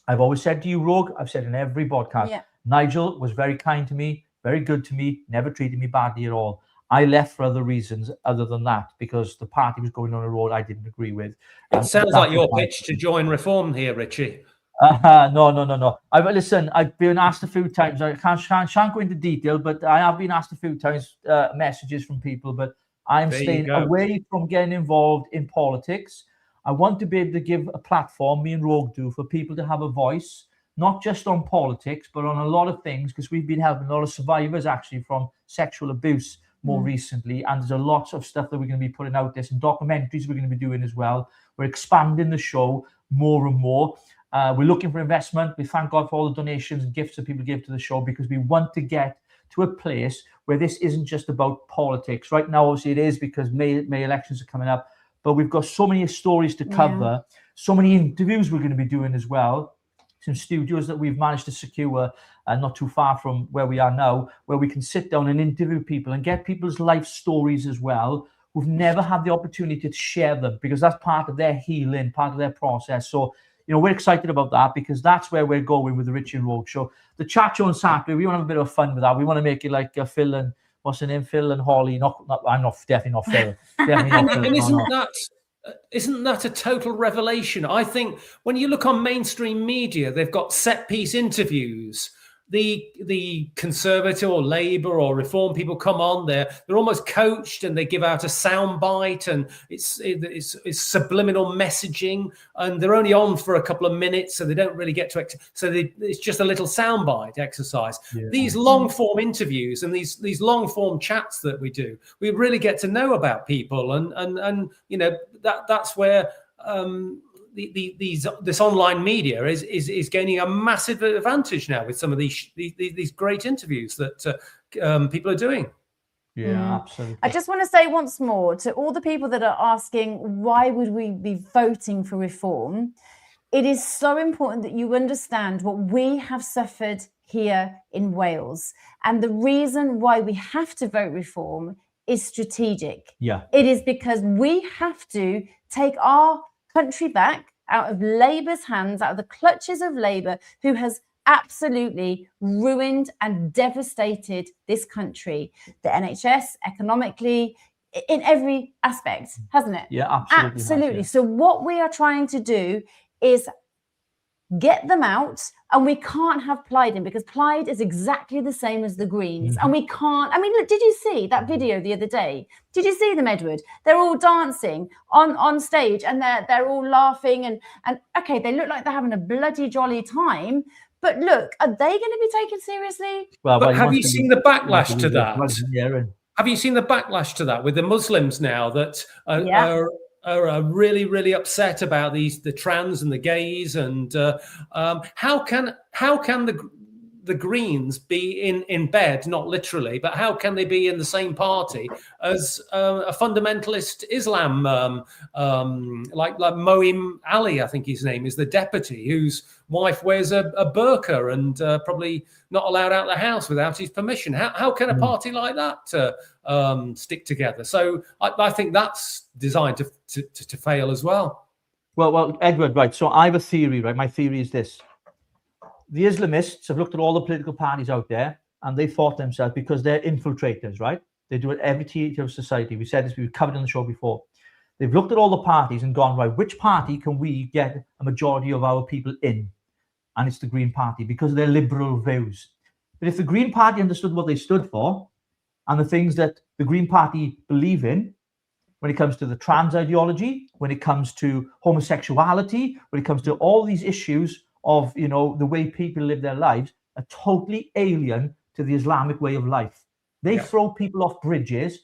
I've always said to you, Rogue, I've said in every podcast, Nigel was very kind to me, very good to me, never treated me badly at all. I left for other reasons other than that, because the party was going on a road I didn't agree with. It sounds like your pitch to join Reform here, Richie. No. I've been asked a few times. I can't go into detail, but I have been asked a few times messages from people. But I'm staying away from getting involved in politics. I want to be able to give a platform, me and Rogue do, for people to have a voice, not just on politics, but on a lot of things, because we've been helping a lot of survivors actually from sexual abuse more recently, and there's a lot of stuff that we're going to be putting out there, some documentaries we're going to be doing as well. We're expanding the show more and more. We're looking for investment. We thank God for all the donations and gifts that people give to the show, because we want to get to a place where this isn't just about politics. Right now, obviously, it is, because May elections are coming up, but we've got so many stories to cover, so many interviews we're going to be doing as well. Some studios that we've managed to secure not too far from where we are now, where we can sit down and interview people and get people's life stories as well, who've never had the opportunity to share them, because that's part of their healing, part of their process. So, we're excited about that, because that's where we're going with the Richie Rogue show. The chat show on Saturday, we want to have a bit of fun with that. We want to make it like Phil and, what's her name? Phil and Holly. Definitely not Phil. Definitely not Phil. And isn't that a total revelation? I think when you look on mainstream media, they've got set piece interviews. The Conservative or Labour or Reform people come on there, they're almost coached, and they give out a sound bite, and it's subliminal messaging, and they're only on for a couple of minutes, so they don't really get to it's just a little sound bite exercise. These long form interviews and these long form chats that we do, we really get to know about people, and that's where this online media is gaining a massive advantage now with some of these great interviews that people are doing. Yeah, absolutely. I just want to say once more to all the people that are asking, why would we be voting for reform? It is so important that you understand what we have suffered here in Wales. And the reason why we have to vote reform is strategic. Yeah. It is because we have to take our country back out of Labour's hands, out of the clutches of Labour, who has absolutely ruined and devastated this country, the NHS, economically, in every aspect, hasn't it? Yeah, absolutely. So what we are trying to do is get them out, and we can't have Plaid in, because Plaid is exactly the same as the Greens. And we can't, look, did you see that video the other day? Did you see them, Edward? They're all dancing on stage, and they're all laughing, and okay, they look like they're having a bloody jolly time, but look, are they going to be taken seriously? But have you seen the backlash to that? Have you seen the backlash to that with the Muslims now that are really, really upset about the trans and the gays, and how can the Greens be in bed, not literally, but how can they be in the same party as a fundamentalist Islam, like Moim Ali, I think his name is, the deputy, whose wife wears a burqa and probably not allowed out of the house without his permission? How can a party like that stick together? So I think that's designed to fail as well. Well, Edward, right. So I have a theory, right? My theory is this. The Islamists have looked at all the political parties out there, and they thought to themselves, because they're infiltrators, right? They do it every tier of society. We said this, we've covered on the show before. They've looked at all the parties and gone, right, which party can we get a majority of our people in? And it's the Green Party, because of their liberal views. But if the Green Party understood what they stood for and the things that the Green Party believe in, when it comes to the trans ideology, when it comes to homosexuality, when it comes to all these issues of, the way people live their lives, are totally alien to the Islamic way of life. They throw people off bridges,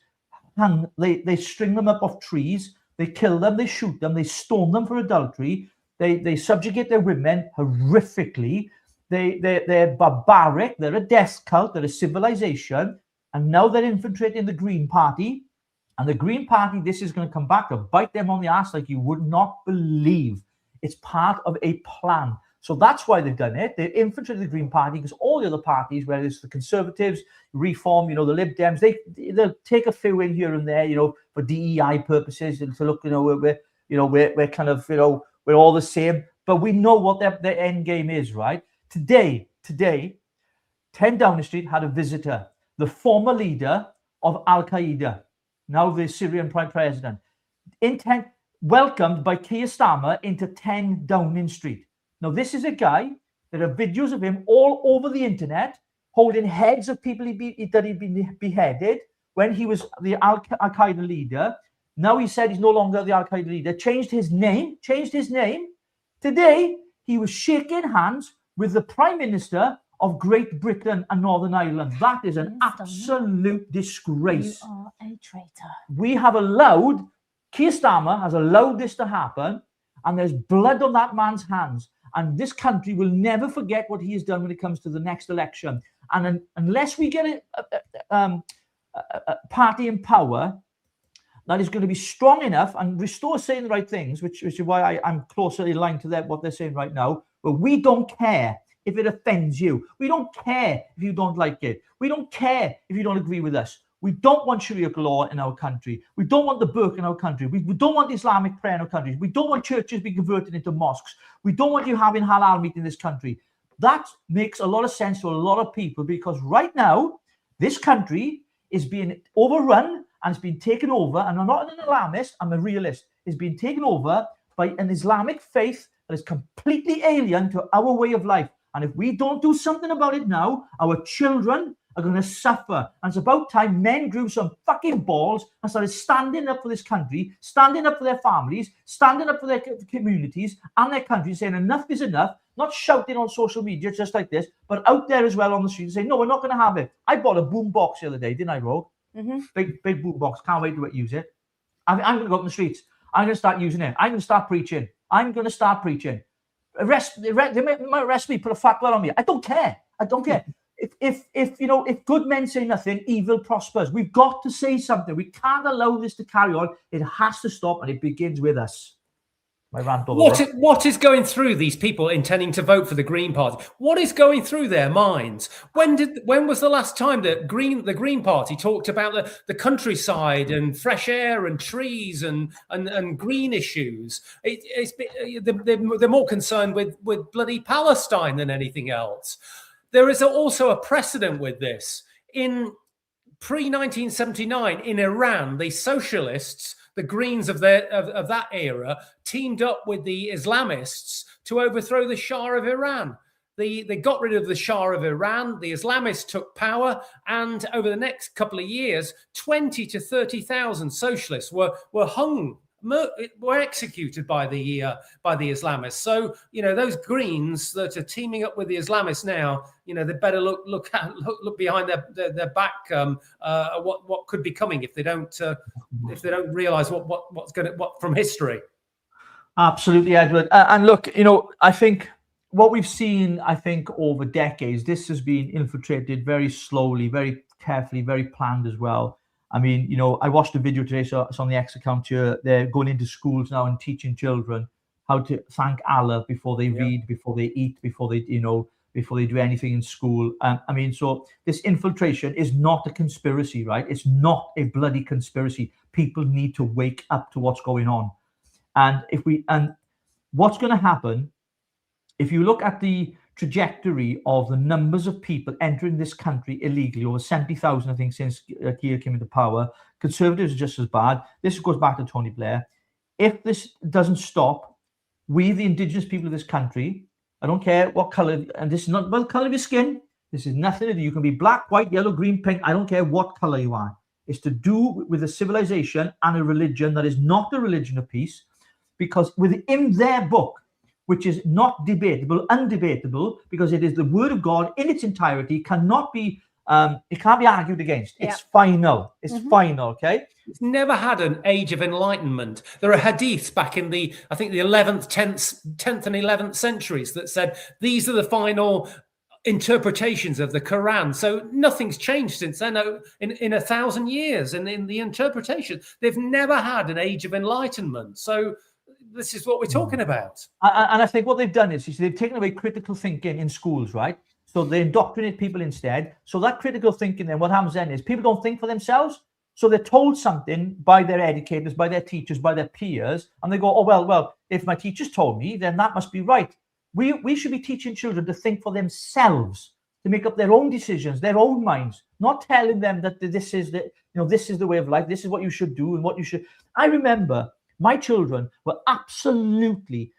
and they string them up off trees, they kill them, they shoot them, they stone them for adultery, they subjugate their women horrifically, they're barbaric, they're a death cult, they're a civilization, and now they're infiltrating the Green Party. And the Green Party, this is going to come back to bite them on the ass like you would not believe. It's part of a plan. So that's why they've done it. They infiltrated the Green Party, because all the other parties, whether it's the Conservatives, Reform, the Lib Dems, they'll take a few in here and there, for DEI purposes, and to look, we're kind of, we're all the same. But we know what their end game is, right? Today, 10 Downing Street had a visitor, the former leader of Al-Qaeda, now the Syrian Prime President, welcomed by Keir Starmer into 10 Downing Street. Now, this is a guy, there are videos of him all over the internet holding heads of people that he'd been beheaded when he was the Al-Qaeda leader. Now he said he's no longer the Al-Qaeda leader, changed his name. Today, he was shaking hands with the Prime Minister of Great Britain and Northern Ireland. That is an absolute disgrace. You are a traitor. We have allowed, Keir Starmer has allowed this to happen, and there's blood on that man's hands. And this country will never forget what he has done when it comes to the next election. And unless we get a party in power that is going to be strong enough and restore saying the right things, which is why I'm closer in line to what they're saying right now, but we don't care if it offends you. We don't care if you don't like it. We don't care if you don't agree with us. We don't want Sharia law in our country. We don't want the burqa in our country. We don't want Islamic prayer in our country. We don't want churches being converted into mosques. We don't want you having halal meat in this country. That makes a lot of sense to a lot of people, because right now, this country is being overrun and it's been taken over. And I'm not an alarmist, I'm a realist. It's been taken over by an Islamic faith that is completely alien to our way of life. And if we don't do something about it now, our children are going to suffer. And it's about time men grew some fucking balls and started standing up for this country, standing up for their families, standing up for their communities and their country, saying enough is enough, not shouting on social media just like this, but out there as well on the street, saying, no, we're not going to have it. I bought a boom box the other day, didn't I, Rogue? Big boom box. Can't wait to use it. I'm going to go up in the streets. I'm going to start using it. I'm going to start preaching. They might arrest me, put a fatwa on me. I don't care. If good men say nothing, evil prospers. We've got to say something. We can't allow this to carry on. It has to stop, and it begins with us. My rant over there. What is going through these people intending to vote for the Green Party? What is going through their minds? When was the last time that the Green Party talked about the countryside and fresh air and trees and green issues? They're more concerned with bloody Palestine than anything else. There is also a precedent with this. In pre-1979, in Iran, the socialists, the Greens of that era, teamed up with the Islamists to overthrow the Shah of Iran. They got rid of the Shah of Iran, the Islamists took power, and over the next couple of years, 20 to 30,000 socialists were executed by the Islamists. So those Greens that are teaming up with the Islamists now, they better look behind their back what could be coming if they don't realize what from history. Absolutely, Edward. And look, I think what we've seen, over decades, this has been infiltrated very slowly, very carefully, very planned as well. I mean, I watched a video today, so it's on the X account here. They're going into schools now and teaching children how to thank Allah before they read, before they eat, before they do anything in school. So this infiltration is not a conspiracy, right? It's not a bloody conspiracy. People need to wake up to what's going on. And what's going to happen, if you look at the trajectory of the numbers of people entering this country illegally, over 70,000, I think, since Keir came into power. Conservatives are just as bad. This goes back to Tony Blair. If this doesn't stop, we, the indigenous people of this country, I don't care what color, and this is not about the color of your skin. This is nothing to do. You can be black, white, yellow, green, pink. I don't care what color you are. It's to do with a civilization and a religion that is not the religion of peace, because within their book, which is not debatable, undebatable, because it is the word of God in its entirety, cannot be, it can't be argued against. It's final. It's final, okay? It's never had an age of enlightenment. There are hadiths back in the 11th, 10th and 11th centuries that said these are the final interpretations of the Quran. So nothing's changed since then in 1,000 years. And in the interpretation, they've never had an age of enlightenment. So this is what we're talking about. And I think what they've done is they've taken away critical thinking in schools, right? So they indoctrinate people instead. So that critical thinking, then what happens then is people don't think for themselves. So they're told something by their educators, by their teachers, by their peers, and they go, oh, well, if my teachers told me, then that must be right. We should be teaching children to think for themselves, to make up their own decisions, their own minds, not telling them that this is the way of life, this is what you should do and what you should. I remember my children were absolutely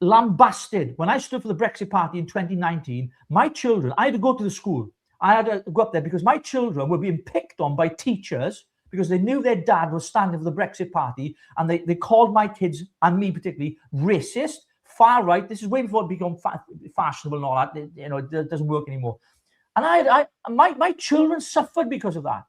lambasted when I stood for the Brexit Party in 2019. My children, I had to go to the school. I had to go up there because my children were being picked on by teachers because they knew their dad was standing for the Brexit Party, and they called my kids, and me particularly, racist, far right. This is way before it became fashionable and all that. It doesn't work anymore. And my children suffered because of that.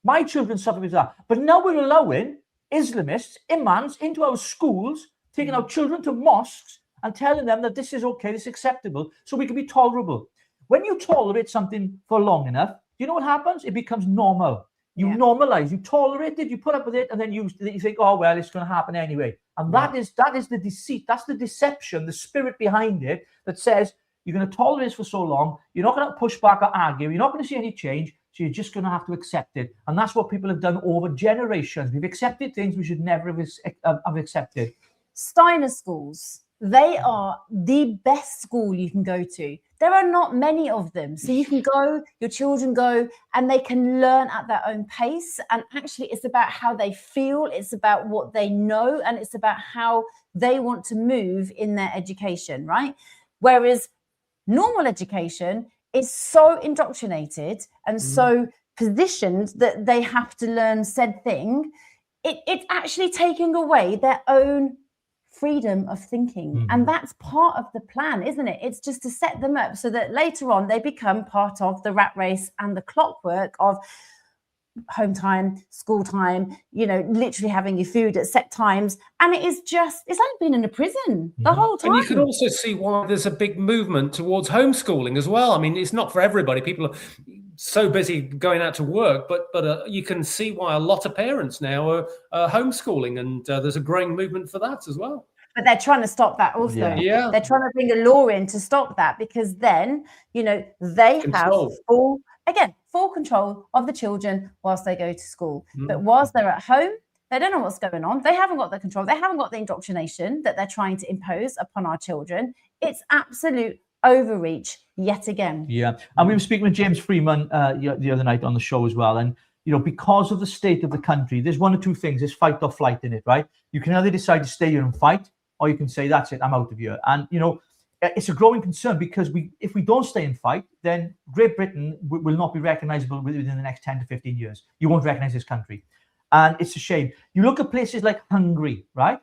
My children suffered because of that. But now we're allowing Islamists, imams into our schools, taking our children to mosques and telling them that this is okay, this is acceptable, so we can be tolerable. When you tolerate something for long enough, you know what happens? It becomes normal. You normalize, you tolerate it, you put up with it, and then you think, oh, well, it's going to happen anyway. And that is the deceit, that's the deception, the spirit behind it that says you're going to tolerate this for so long, you're not going to push back or argue, you're not going to see any change, so you're just going to have to accept it. And that's what people have done over generations. We've accepted things we should never have accepted. Steiner schools, they are the best school you can go to. There are not many of them. So you can go, your children go, and they can learn at their own pace. And actually, it's about how they feel. It's about what they know. And it's about how they want to move in their education, right? Whereas normal education is so indoctrinated and so positioned that they have to learn said thing. It's actually taking away their own freedom of thinking. And that's part of the plan, isn't it? It's just to set them up so that later on they become part of the rat race and the clockwork of home time, school time, literally having your food at set times. And it's like being in a prison the whole time. And you can also see why there's a big movement towards homeschooling as well. I mean, it's not for everybody. People are so busy going out to work, but you can see why a lot of parents now are homeschooling, and there's a growing movement for that as well. But they're trying to stop that also. Yeah. They're trying to bring a law in to stop that, because then, they have full control of the children whilst they go to school. But whilst they're at home, they don't know what's going on. They haven't got the control. They haven't got the indoctrination that they're trying to impose upon our children. It's absolute overreach yet again. Yeah. And we were speaking with James Freeman the other night on the show as well. And, because of the state of the country, there's one or two things. There's fight or flight in it, right? You can either decide to stay here and fight, or you can say, that's it, I'm out of here. And, it's a growing concern, because if we don't stay and fight, then Great Britain will not be recognizable within the next 10 to 15 years. You won't recognize this country. And it's a shame. You look at places like Hungary, right?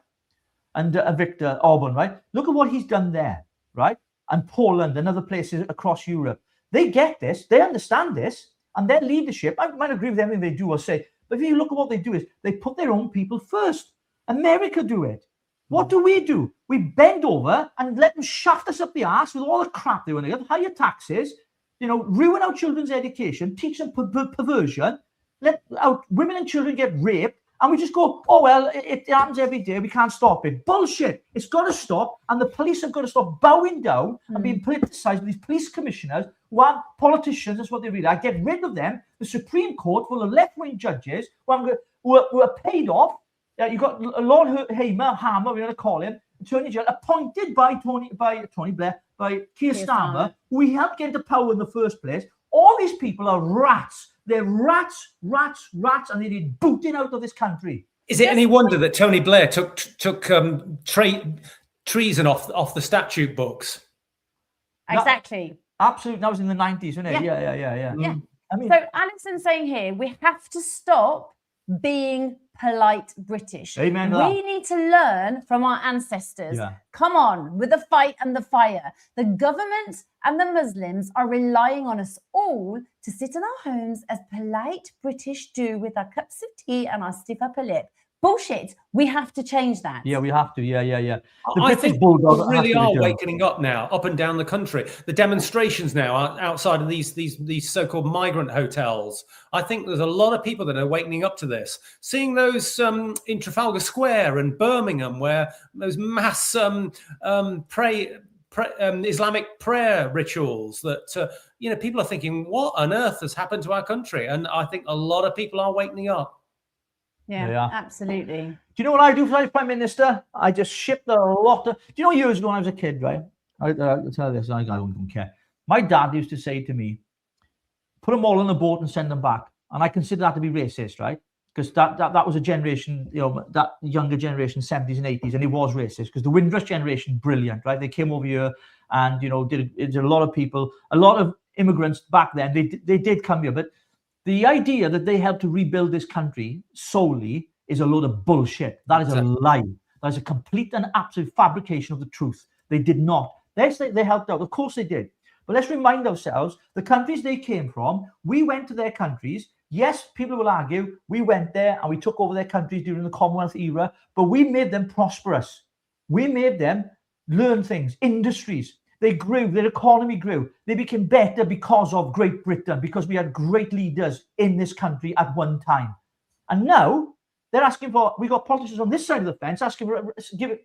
And Viktor Orban, right? Look at what he's done there, right? And Poland and other places across Europe. They get this, they understand this, and their leadership, I might agree with everything they do or say, but if you look at what they do, is they put their own people first. America do it. What do? We bend over and let them shaft us up the arse with all the crap they want to get, higher taxes, ruin our children's education, teach them perversion, let our women and children get raped, and we just go, oh, well, it happens every day, we can't stop it. Bullshit. It's got to stop, and the police have got to stop bowing down and being politicised with these police commissioners who are politicians. That's what they really are. Get rid of them. The Supreme Court full of left-wing judges who are paid off. You've got Lord Hammer, we're going to call him, Attorney General, appointed by Tony Blair, by Keir Starmer, who he helped get into power in the first place. All these people are rats. They're rats, and they need booting out of this country. Is it any wonder that Tony Blair took treason off the statute books? Exactly. Absolutely. That was in the 90s, wasn't it? Yeah. I mean, so Alexander's saying here, we have to stop being polite British. Amen. We need to learn from our ancestors. Come on, with the fight and the fire. The government and the Muslims are relying on us all to sit in our homes as polite British do, with our cups of tea and our stiff upper lip. Bullshit. We have to change that. Yeah, we have to. Yeah. I think people really are waking up now, up and down the country. The demonstrations now outside of these so-called migrant hotels. I think there's a lot of people that are waking up to this. Seeing those in Trafalgar Square and Birmingham, where those mass Islamic prayer rituals that people are thinking, what on earth has happened to our country? And I think a lot of people are waking up. Yeah, absolutely. Do you know what I do for Prime Minister? I just shipped a lot of... Do you know, years ago when I was a kid, right? I'll tell you this, I don't care. My dad used to say to me, put them all on a boat and send them back. And I consider that to be racist, right? Because that was a generation, that younger generation, 70s and 80s, and it was racist. Because the Windrush generation, brilliant, right? They came over here and, did a lot of people, a lot of immigrants back then, they did come here. But the idea that they helped to rebuild this country solely is a load of bullshit. That is a lie. That is a complete and absolute fabrication of the truth. They did not. They helped out. Of course they did. But let's remind ourselves, the countries they came from, we went to their countries. Yes, people will argue, we went there and we took over their countries during the Commonwealth era, but we made them prosperous. We made them learn things, industries. They grew, their economy grew. They became better because of Great Britain, because we had great leaders in this country at one time. And now they're asking for, we got politicians on this side of the fence asking for,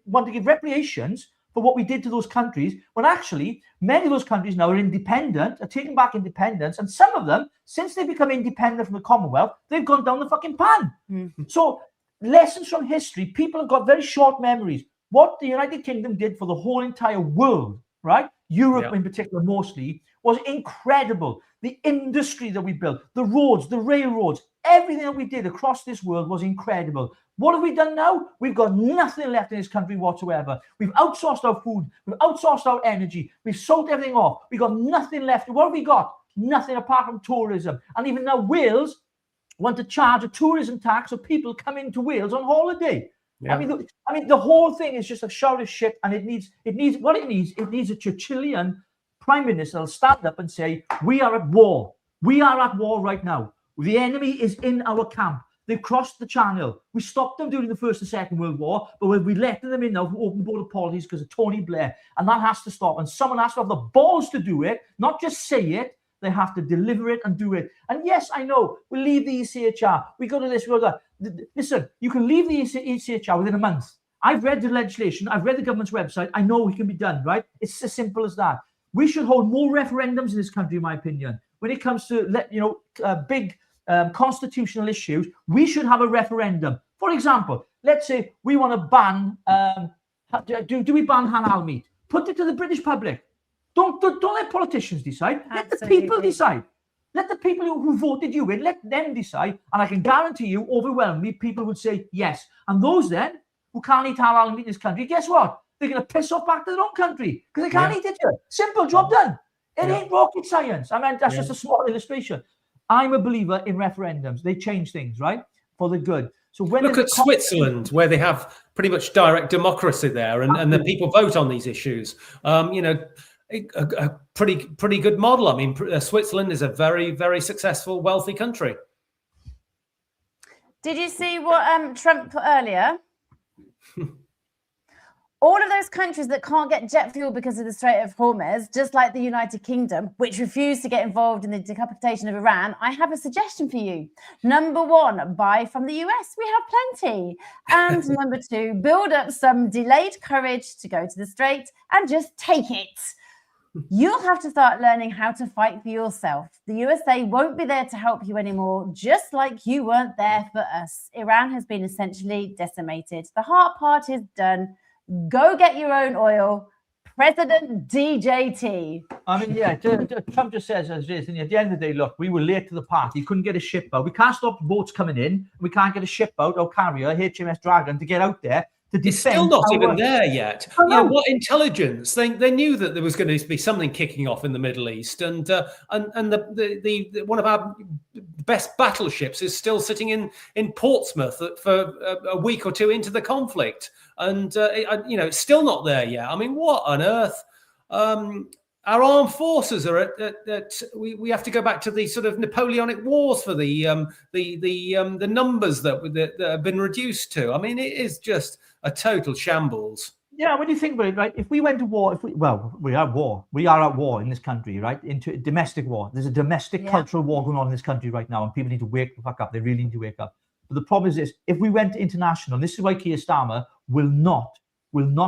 want to give reparations for what we did to those countries, when actually many of those countries now are independent, are taking back independence, and some of them, since they become independent from the Commonwealth, they've gone down the fucking pan. Mm-hmm. So lessons from history, people have got very short memories. What the United Kingdom did for the whole entire world, right? Europe in particular mostly, was incredible. The industry that we built, the roads, the railroads, everything that we did across this world was incredible. What have we done now? We've got nothing left in this country whatsoever. We've outsourced our food. We've outsourced our energy. We've sold everything off. We've got nothing left. What have we got? Nothing apart from tourism. And even now Wales want to charge a tourism tax of people coming to Wales on holiday. Yeah. I mean, the whole thing is just a shout of shit, and it needs a Churchillian prime minister that'll stand up and say, we are at war. We are at war right now. The enemy is in our camp. They've crossed the channel. We stopped them during the First and Second World War, but we're letting them in now for open border policies because of Tony Blair. And that has to stop. And someone has to have the balls to do it, not just say it. They have to deliver it and do it. And yes, I know, we'll leave the ECHR. We go to this, we go to that. Listen, you can leave the ECHR within a month. I've read the legislation. I've read the government's website. I know it can be done, right? It's as simple as that. We should hold more referendums in this country, in my opinion. When it comes to, big constitutional issues, we should have a referendum. For example, let's say we want to ban, do we ban halal meat? Put it to the British public. Don't let politicians decide. Absolutely. Let the people decide. Let the people who voted you in, let them decide. And I can guarantee you, overwhelmingly, people would say yes. And those then, who can't eat halal meat in this country, guess what? They're going to piss off back to their own country because they can't eat it here. Simple, job done. It ain't rocket science. I mean, that's just a small illustration. I'm a believer in referendums. They change things, right? For the good. So when look at Switzerland, where they have pretty much direct democracy there, and the people vote on these issues. A pretty good model. I mean, Switzerland is a very, very successful, wealthy country. Did you see what Trump put earlier? All of those countries that can't get jet fuel because of the Strait of Hormuz, just like the United Kingdom, which refused to get involved in the decapitation of Iran, I have a suggestion for you. Number one, buy from the US. We have plenty. And number two, build up some delayed courage to go to the Strait and just take it. You'll have to start learning how to fight for yourself. The USA won't be there to help you anymore, just like you weren't there for us. Iran has been essentially decimated. The hard part is done. Go get your own oil. President DJT. I mean, Trump just says as it is. And at the end of the day, look, we were late to the party. Couldn't get a ship out. We can't stop boats coming in. We can't get a ship out or carrier, HMS Dragon, to get out there. It's still not even there yet. What intelligence? They knew that there was going to be something kicking off in the Middle East, and the one of our best battleships is still sitting in Portsmouth for a week or two into the conflict, and it's still not there yet. I mean, what on earth? Our armed forces are at we have to go back to the sort of Napoleonic Wars for the numbers that have been reduced to. I mean, it is just a total shambles. Yeah, when you think about it, right? If we went to war, we are at war. We are at war in this country, right? Into domestic war. There's a domestic cultural war going on in this country right now, and people need to wake the fuck up. They really need to wake up. But the problem is this: if we went international, and this is why Keir Starmer will not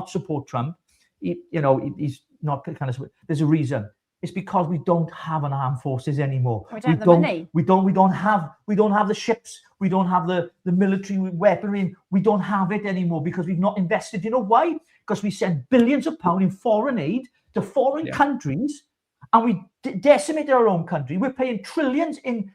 support Trump. He's not kind of. There's a reason. It's because we don't have an armed forces anymore. We don't have the money. We don't have the ships. We don't have the military weaponry. We don't have it anymore because we've not invested. You know why? Because we send billions of pounds in foreign aid to foreign countries, and we decimated our own country. We're paying trillions in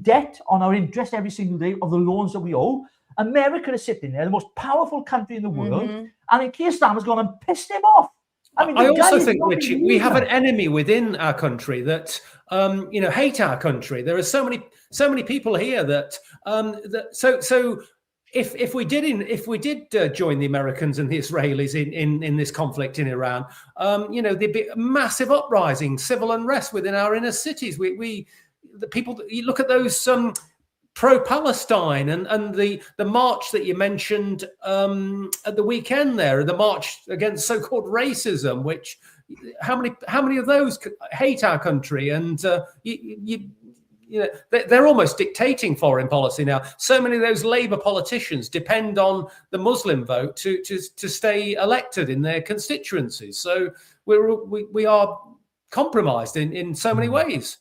debt on our interest every single day of the loans that we owe. America is sitting there, the most powerful country in the world, and then Keir Starmer's gone and pissed him off. I mean, I the guy also is think, not a Richie, we have an leader. enemy within our country that hate our country. There are so many people here that so if we did join the Americans and the Israelis in this conflict in Iran, there'd be a massive uprising, civil unrest within our inner cities. The people, you look at those pro-Palestine and the march that you mentioned at the weekend there, the march against so-called racism, which how many of those hate our country, and they're almost dictating foreign policy now. So many of those Labour politicians depend on the Muslim vote to stay elected in their constituencies. So we are compromised in so many ways.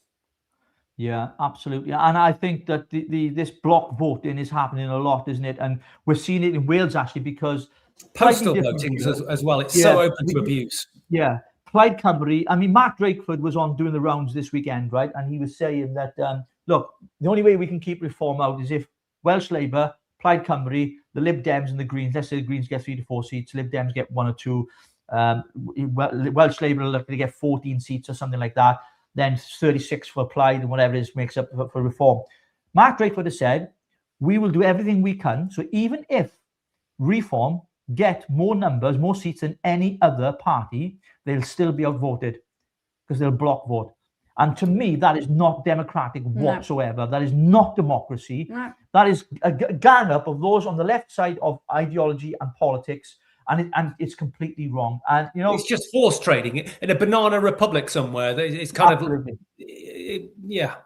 Yeah, absolutely. And I think that this block voting is happening a lot, isn't it? And we're seeing it in Wales, actually, because postal voting as well. It's so open to abuse. Yeah. Plaid Cymru, I mean, Mark Drakeford was on doing the rounds this weekend, right? And he was saying that, look, the only way we can keep reform out is if Welsh Labour, Plaid Cymru, the Lib Dems and the Greens, let's say the Greens get 3 to 4 seats, Lib Dems get 1 or 2, Welsh Labour are looking to get 14 seats or something like that, then 36 for Plaid and whatever it is makes up for reform. Mark Drakeford has said, we will do everything we can. So even if reform get more numbers, more seats than any other party, they'll still be outvoted because they'll block vote. And to me, that is not democratic whatsoever. That is not democracy. No. That is a gang up of those on the left side of ideology and politics. And it's completely wrong. And, it's just force trading in a banana republic somewhere. It's kind absolutely. of, yeah.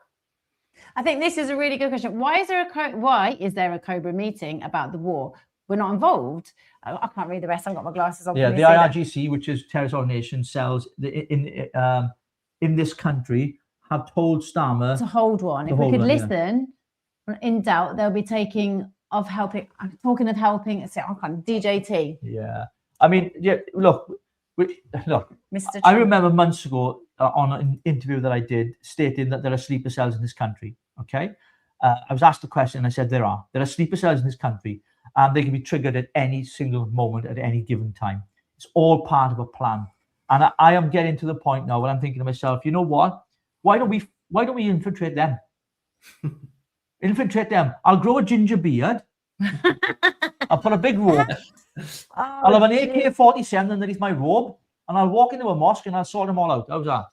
I think this is a really good question. Why is there a Cobra meeting about the war? We're not involved. I can't read the rest. I've got my glasses on. Yeah, the IRGC, which is Terrorist Organisation, cells in this country have told Starmer to hold one. If we could listen, in doubt, they'll be taking of helping. I'm talking of helping. Say, I can't. DJT. Yeah, I mean, look. Mr. I remember months ago on an interview that I did stating that there are sleeper cells in this country. Okay, I was asked the question, and I said there are sleeper cells in this country. And they can be triggered at any single moment at any given time. It's all part of a plan. And I am getting to the point now where I'm thinking to myself, you know what? Why don't we infiltrate them? Infiltrate them. I'll grow a ginger beard. I'll put a big robe. I'll have an AK-47 underneath my robe, and I'll walk into a mosque and I'll sort them all out. How's that?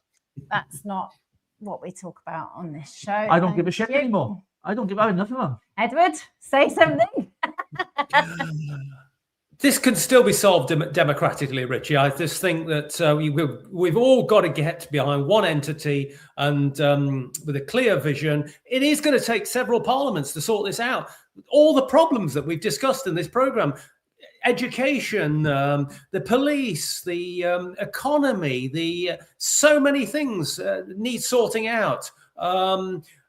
That's not what we talk about on this show. I don't give a shit anymore. I have enough of them. Edward, say something. This can still be solved democratically, Richie. I just think that we've all got to get behind one entity and with a clear vision. It is going to take several parliaments to sort this out. All the problems that we've discussed in this program, education, the police, the economy, so many things need sorting out.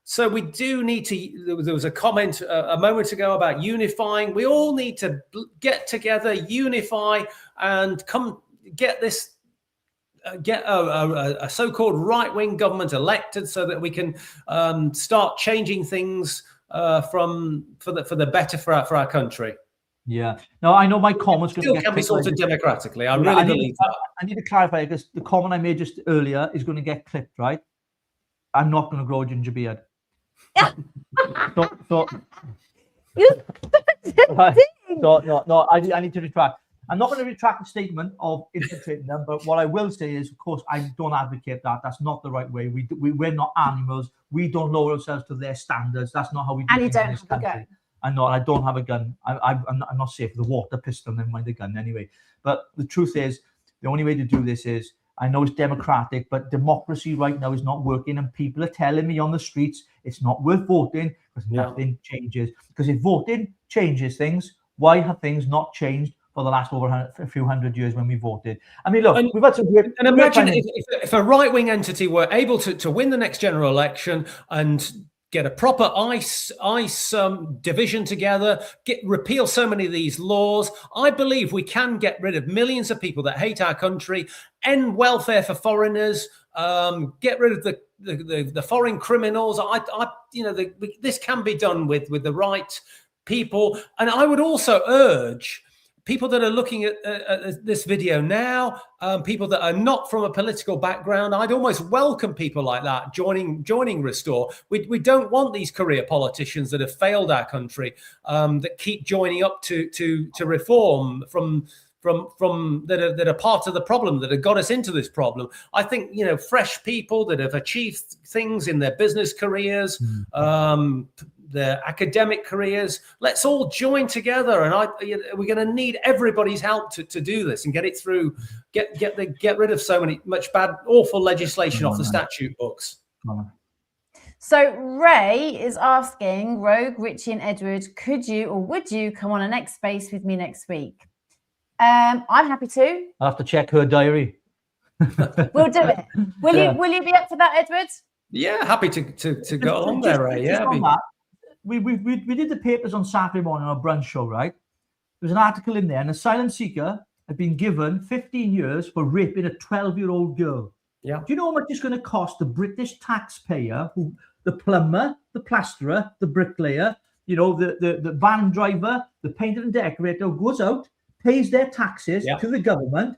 So we do need to, there was a comment a moment ago about unifying. We all need to get together, unify, and get this, get a so-called right-wing government elected so that we can start changing things for the better for our country. Yeah. Now, I know my comment's going to get... Still can be sorted democratically. I really believe that. I need to clarify, because the comment I made just earlier is going to get clipped, right? I'm not going to grow a ginger beard. No, I need to retract. I'm not going to retract the statement of infiltrating them, but what I will say is, of course, I don't advocate that. That's not the right way. We're not animals. We don't lower ourselves to their standards. That's not how we do and you things don't in this have country. a gun. I don't have a gun. I'm not safe with the water pistol, never mind the gun anyway. But the truth is, the only way to do this is, I know it's democratic, but democracy right now is not working, and people are telling me on the streets it's not worth voting because nothing changes. Because if voting changes things, why have things not changed for the last over a few hundred years when we voted? I mean, look, we've had some great... And imagine if a right-wing entity were able to win the next general election and get a proper ICE division together, repeal so many of these laws. I believe we can get rid of millions of people that hate our country, end welfare for foreigners, get rid of the foreign criminals. This can be done with the right people. And I would also urge people that are looking at this video now, people that are not from a political background, I'd almost welcome people like that joining Restore. We don't want these career politicians that have failed our country, that keep joining up to reform from that are part of the problem, that have got us into this problem. I think, fresh people that have achieved things in their business careers, their academic careers, let's all join together, and we're going to need everybody's help to do this and get it through, get rid of much bad, awful legislation off the statute books. So Ray is asking Rogue, Richie and Edward, could you or would you come on a next space with me next week? I'm happy to. I'll have to check her diary. We'll do it. Will you be up for that, Edward? Yeah, happy to go along there, Ray. Yeah. We did the papers on Saturday morning on a brunch show, right? There was an article in there, and a asylum seeker had been given 15 years for raping a 12-year-old girl. Yeah. Do you know how much it's going to cost the British taxpayer, the plumber, the plasterer, the bricklayer, the van driver, the painter and decorator who goes out, pays their taxes to the government?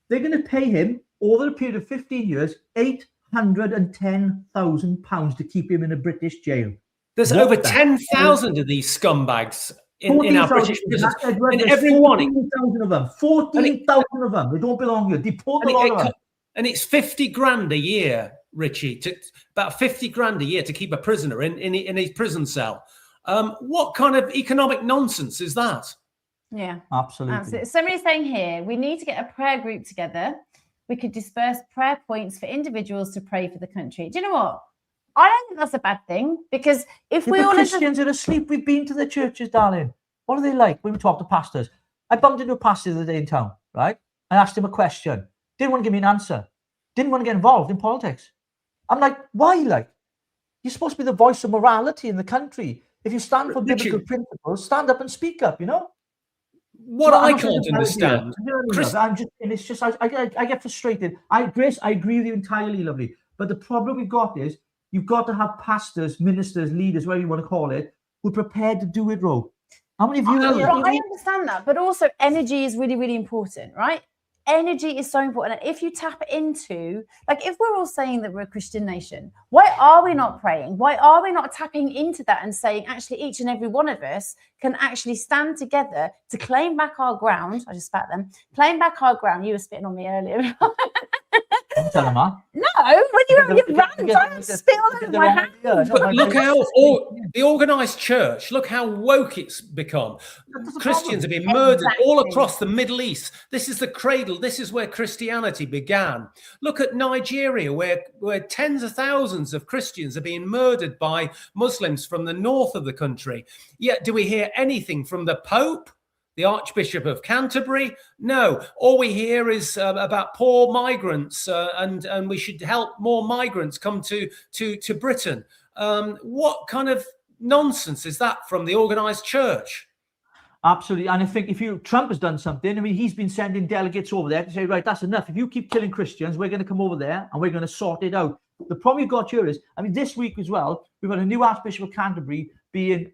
They're going to pay him over a period of 15 years, £810,000 to keep him in a British jail. There's over 10,000 of these scumbags in our British prisons. And every one. 14,000 of them. 14,000 of them. They don't belong here. Deport a lot of them. And it's 50 grand a year, Richie, about 50 grand a year to keep a prisoner in his prison cell. What kind of economic nonsense is that? Yeah, absolutely. Somebody's saying here, we need to get a prayer group together. We could disperse prayer points for individuals to pray for the country. Do you know what? I don't think that's a bad thing, because if we all Christians are asleep, we've been to the churches, darling. What are they like when we talk to pastors? I bumped into a pastor the other day in town, right? I asked him a question. Didn't want to give me an answer. Didn't want to get involved in politics. I'm like, why? Like, you're supposed to be the voice of morality in the country. If you stand for biblical principles, stand up and speak up, What I can't understand, I get frustrated. Grace, I agree with you entirely, lovely. But the problem we've got is you've got to have pastors, ministers, leaders, whatever you want to call it, who are prepared to do it, Rogue. How many of you? I understand that, but also energy is really, really important, right? Energy is so important. And if you tap into, like, if we're all saying that we're a Christian nation, why are we not praying? Why are we not tapping into that and saying, actually, each and every one of us can actually stand together to claim back our ground? I just spat them. Claim back our ground. You were spitting on me earlier. Don't tell them that. No, when you have your rant, I spit all over my hand. But look how the organised church, look how woke it's become. Christians have been murdered all across the Middle East. This is the cradle. This is where Christianity began. Look at Nigeria, where tens of thousands of Christians are being murdered by Muslims from the north of the country. Yet do we hear anything from the Pope, the Archbishop of Canterbury? No. All we hear is about poor migrants, and we should help more migrants come to Britain. What kind of nonsense is that from the organised church? Absolutely. And I think Trump has done something. I mean, he's been sending delegates over there to say, right, that's enough. If you keep killing Christians, we're going to come over there and we're going to sort it out. The problem you've got here is, I mean, this week as well, we've got a new Archbishop of Canterbury being,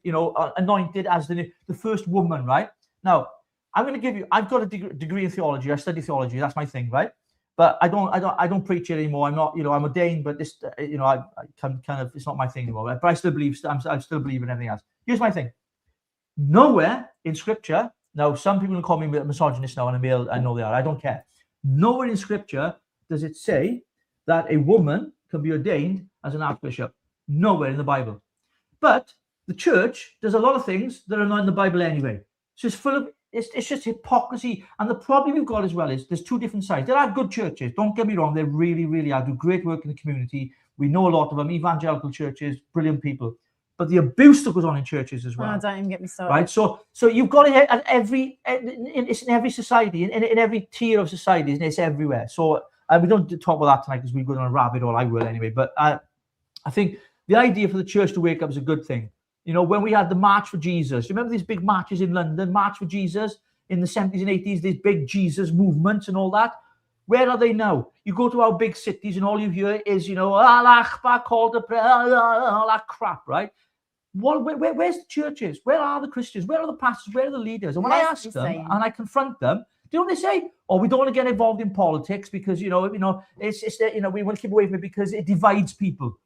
anointed as the first woman, right? Now, I'm going to give you, I've got a degree in theology. I study theology. That's my thing, right? But I don't preach it anymore. I'm not, I'm ordained, but this, I kind of, it's not my thing anymore. But I still believe, I still believe in everything else. Here's my thing. Nowhere in Scripture, now some people will call me a misogynist now, and a male, I know they are. I don't care. Nowhere in Scripture does it say that a woman can be ordained as an archbishop. Nowhere in the Bible. But the church does a lot of things that are not in the Bible anyway. So it's full of, it's just hypocrisy. And the problem we've got as well is there's two different sides. There are good churches. Don't get me wrong. They really, really are. Do great work in the community. We know a lot of them. Evangelical churches, brilliant people. But the abuse that goes on in churches as well. Oh, don't even get me started. Right. So you've got it at it's in every society, in every tier of society, and it's everywhere. So we don't talk about that tonight because we go on a rabbit hole. I will anyway. But I think the idea for the church to wake up is a good thing. You know, when we had the March for Jesus, you remember these big marches in London, March for Jesus in the 70s and 80s, these big Jesus movements and all that. Where are they now? You go to our big cities and all you hear is, you know, Allah Akbar, call to prayer, all that crap, right? Where's the churches? Where are the Christians? Where are the pastors? Where are the leaders? And when I ask them and I confront them, do you know what they say? Oh, we don't want to get involved in politics because, you know, it's you know, we want to keep away from it because it divides people.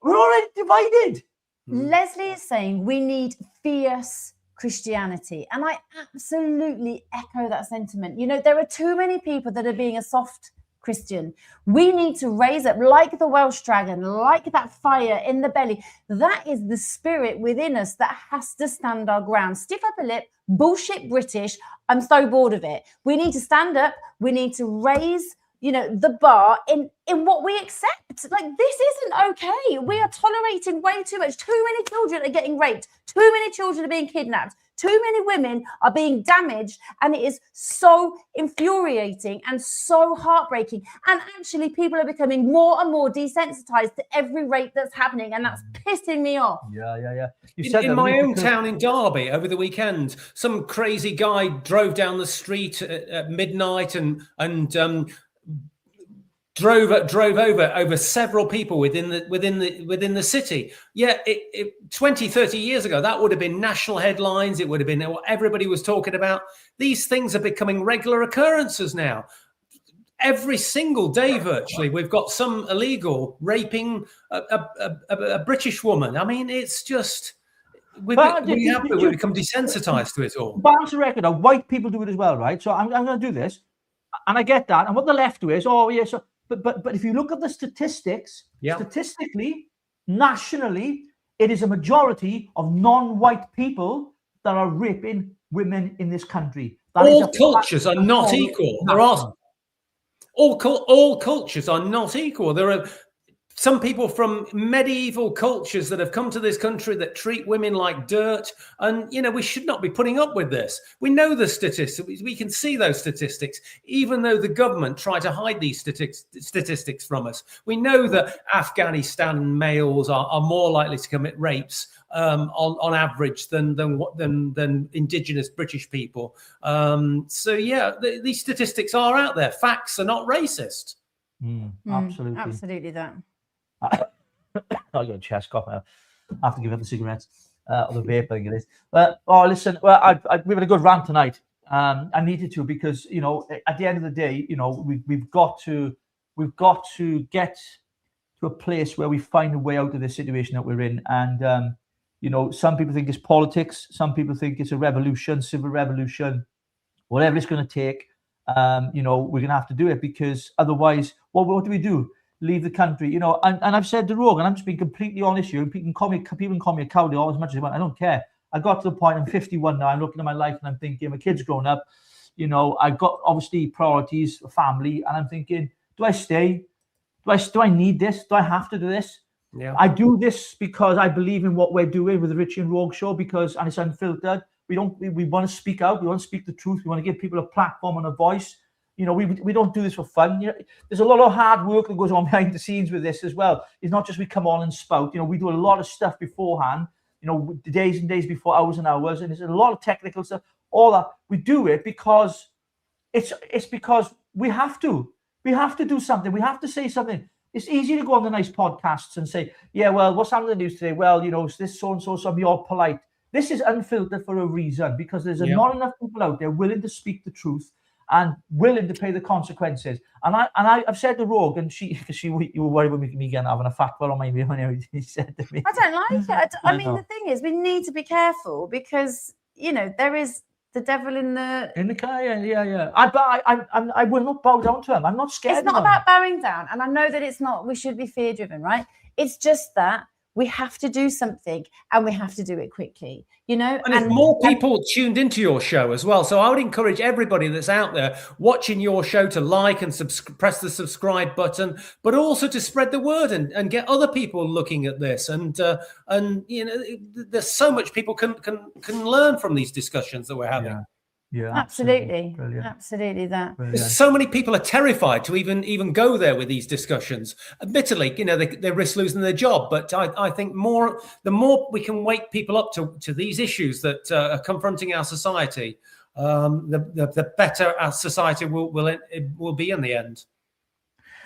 We're already divided. Leslie is saying we need fierce Christianity. And I absolutely echo that sentiment. You know, there are too many people that are being a soft Christian. We need to raise up like the Welsh dragon, like that fire in the belly. That is the spirit within us that has to stand our ground. Stiff upper lip, bullshit British. I'm so bored of it. We need to stand up. We need to raise, you know, the bar in what we accept. Like, this isn't okay. We are tolerating way too much. Too many children are getting raped. Too many children are being kidnapped. Too many women are being damaged. And it is so infuriating and so heartbreaking. And actually, people are becoming more and more desensitized to every rape that's happening. And that's pissing me off. Yeah. In my own town in Derby over the weekend, some crazy guy drove down the street at midnight and drove over several people within the city. Yeah, 20, 30 years ago, that would have been national headlines. It would have been what everybody was talking about. These things are becoming regular occurrences now. Every single day, virtually, we've got some illegal raping a British woman. I mean, it's just we become desensitized to it all. Balance the record, white people do it as well, right? So I'm going to do this, and I get that. And what the left do is, But if you look at the statistics, statistically, nationally, it is a majority of non-white people that are raping women in this country. All cultures are not equal. There are all cultures are not equal. There are some people from medieval cultures that have come to this country that treat women like dirt. And, you know, we should not be putting up with this. We know the statistics. We can see those statistics, even though the government try to hide these statistics from us. We know that Afghanistan males are more likely to commit rapes on average than indigenous British people. These statistics are out there. Facts are not racist. Absolutely. Absolutely that. I got a chest cough now. I have to give up the cigarettes or the vape, I think it is. But listen, we've had a good rant tonight. I needed to because, you know, at the end of the day, you know, we've got to get to a place where we find a way out of this situation that we're in. And you know, some people think it's politics, some people think it's a revolution, civil revolution, whatever it's going to take. You know, we're going to have to do it because otherwise, what do we do? Leave the country, you know, and I've said to Rogue, and I'm just being completely honest here. People can call me a coward all as much as they want. I don't care. I got to the point. I'm 51 now. I'm looking at my life and I'm thinking, my kid's grown up. You know, I've got obviously priorities, family, and I'm thinking, do I stay? Do I need this? Do I have to do this? Yeah. I do this because I believe in what we're doing with the Richie and Rogue show and it's unfiltered. We want to speak out. We want to speak the truth. We want to give people a platform and a voice. You know, we don't do this for fun. You know, there's a lot of hard work that goes on behind the scenes with this as well. It's not just we come on and spout. You know, we do a lot of stuff beforehand. You know, days and days before, hours and hours, and there's a lot of technical stuff. All that we do it because it's because we have to. We have to do something. We have to say something. It's easy to go on the nice podcasts and say, yeah, well, what's happening in the news today? Well, you know, it's this so and so. So be all polite. This is unfiltered for a reason because there's not enough people out there willing to speak the truth and willing to pay the consequences. And I've said to Rogue, and you were worried about me again having a fat one on my ear when he said to me. I don't like it. I mean, the thing is, we need to be careful because, you know, there is the devil in the car. Yeah. I will not bow down to him. I'm not scared. It's not about bowing down, and I know that it's not. We should be fear driven, right? It's just that we have to do something, and we have to do it quickly. You know, and if more people tuned into your show as well. So I would encourage everybody that's out there watching your show to like and press the subscribe button, but also to spread the word and get other people looking at this. And you know, there's so much people can learn from these discussions that we're having. Yeah, Absolutely. Brilliant. Absolutely that. Brilliant. So many people are terrified to even go there with these discussions. Admittedly, they risk losing their job, but I think the more we can wake people up to these issues that are confronting our society, the better our society will be in the end.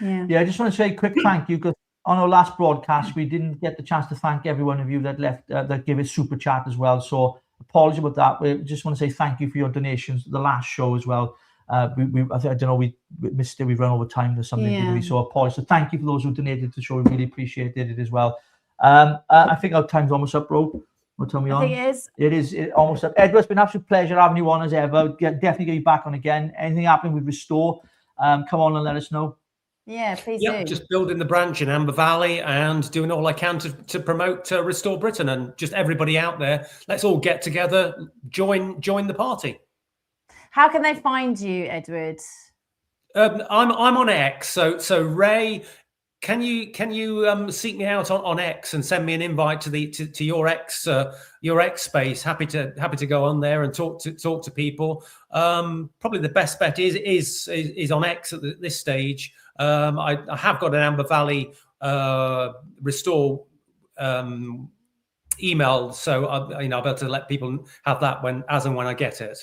Yeah. I just want to say a quick thank you, because on our last broadcast we didn't get the chance to thank every one of you that left that gave us super chat as well. So apologies about that. We just want to say thank you for your donations. The last show as well. I don't know, we missed it. We've run over time or something. Yeah. So apologies. So thank you for those who donated to the show. We really appreciated it as well. I think our time's almost up, bro. What time are we on? I think it is. It is almost up. Edward, it's been an absolute pleasure having you on as ever. Definitely get you back on again. Anything happening with Restore, come on and let us know. Yeah, please Yeah, do. just building the branch in Amber Valley and doing all I can to promote Restore Britain, and just everybody out there. Let's all get together, join the party. How can they find you, Edward? I'm on X, so Ray, can you seek me out on X and send me an invite to your X space? Happy to go on there and talk to people. Probably the best bet is on X at this stage. I have got an Amber Valley Restore email, so I'll be able to let people have that when I get it.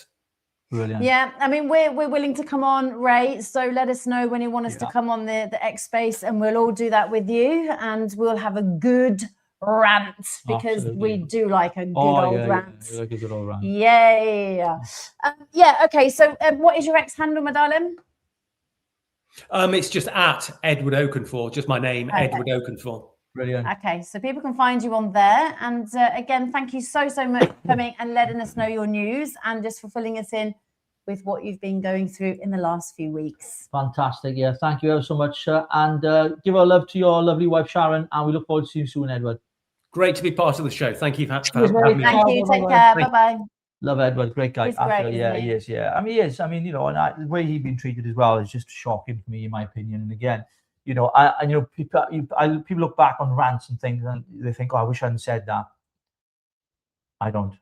Brilliant. Yeah, I mean, we're willing to come on, Ray. So let us know when you want us to come on the X space, and we'll all do that with you, and we'll have a good rant, because we do like a good old rant. Yeah, like a good old rant. Yeah. Okay. So, what is your X handle, my darling? It's just at Edward Oakenfor, just my name, okay. Edward Oakenfor. Brilliant. Okay, so people can find you on there. And again, thank you so much for coming and letting us know your news, and just for filling us in with what you've been going through in the last few weeks. Fantastic. Yeah, thank you ever so much. And give our love to your lovely wife, Sharon, and we look forward to seeing you soon, Edward. Great to be part of the show. Thank you for having me. Thank you. Take care. Bye-bye. Love Edward, great guy. He's great, yeah, he is. Yeah, I mean, he is. I mean, and the way he's been treated as well is just shocking for me, in my opinion. And again, people look back on rants and things, and they think, "Oh, I wish I hadn't said that." I don't.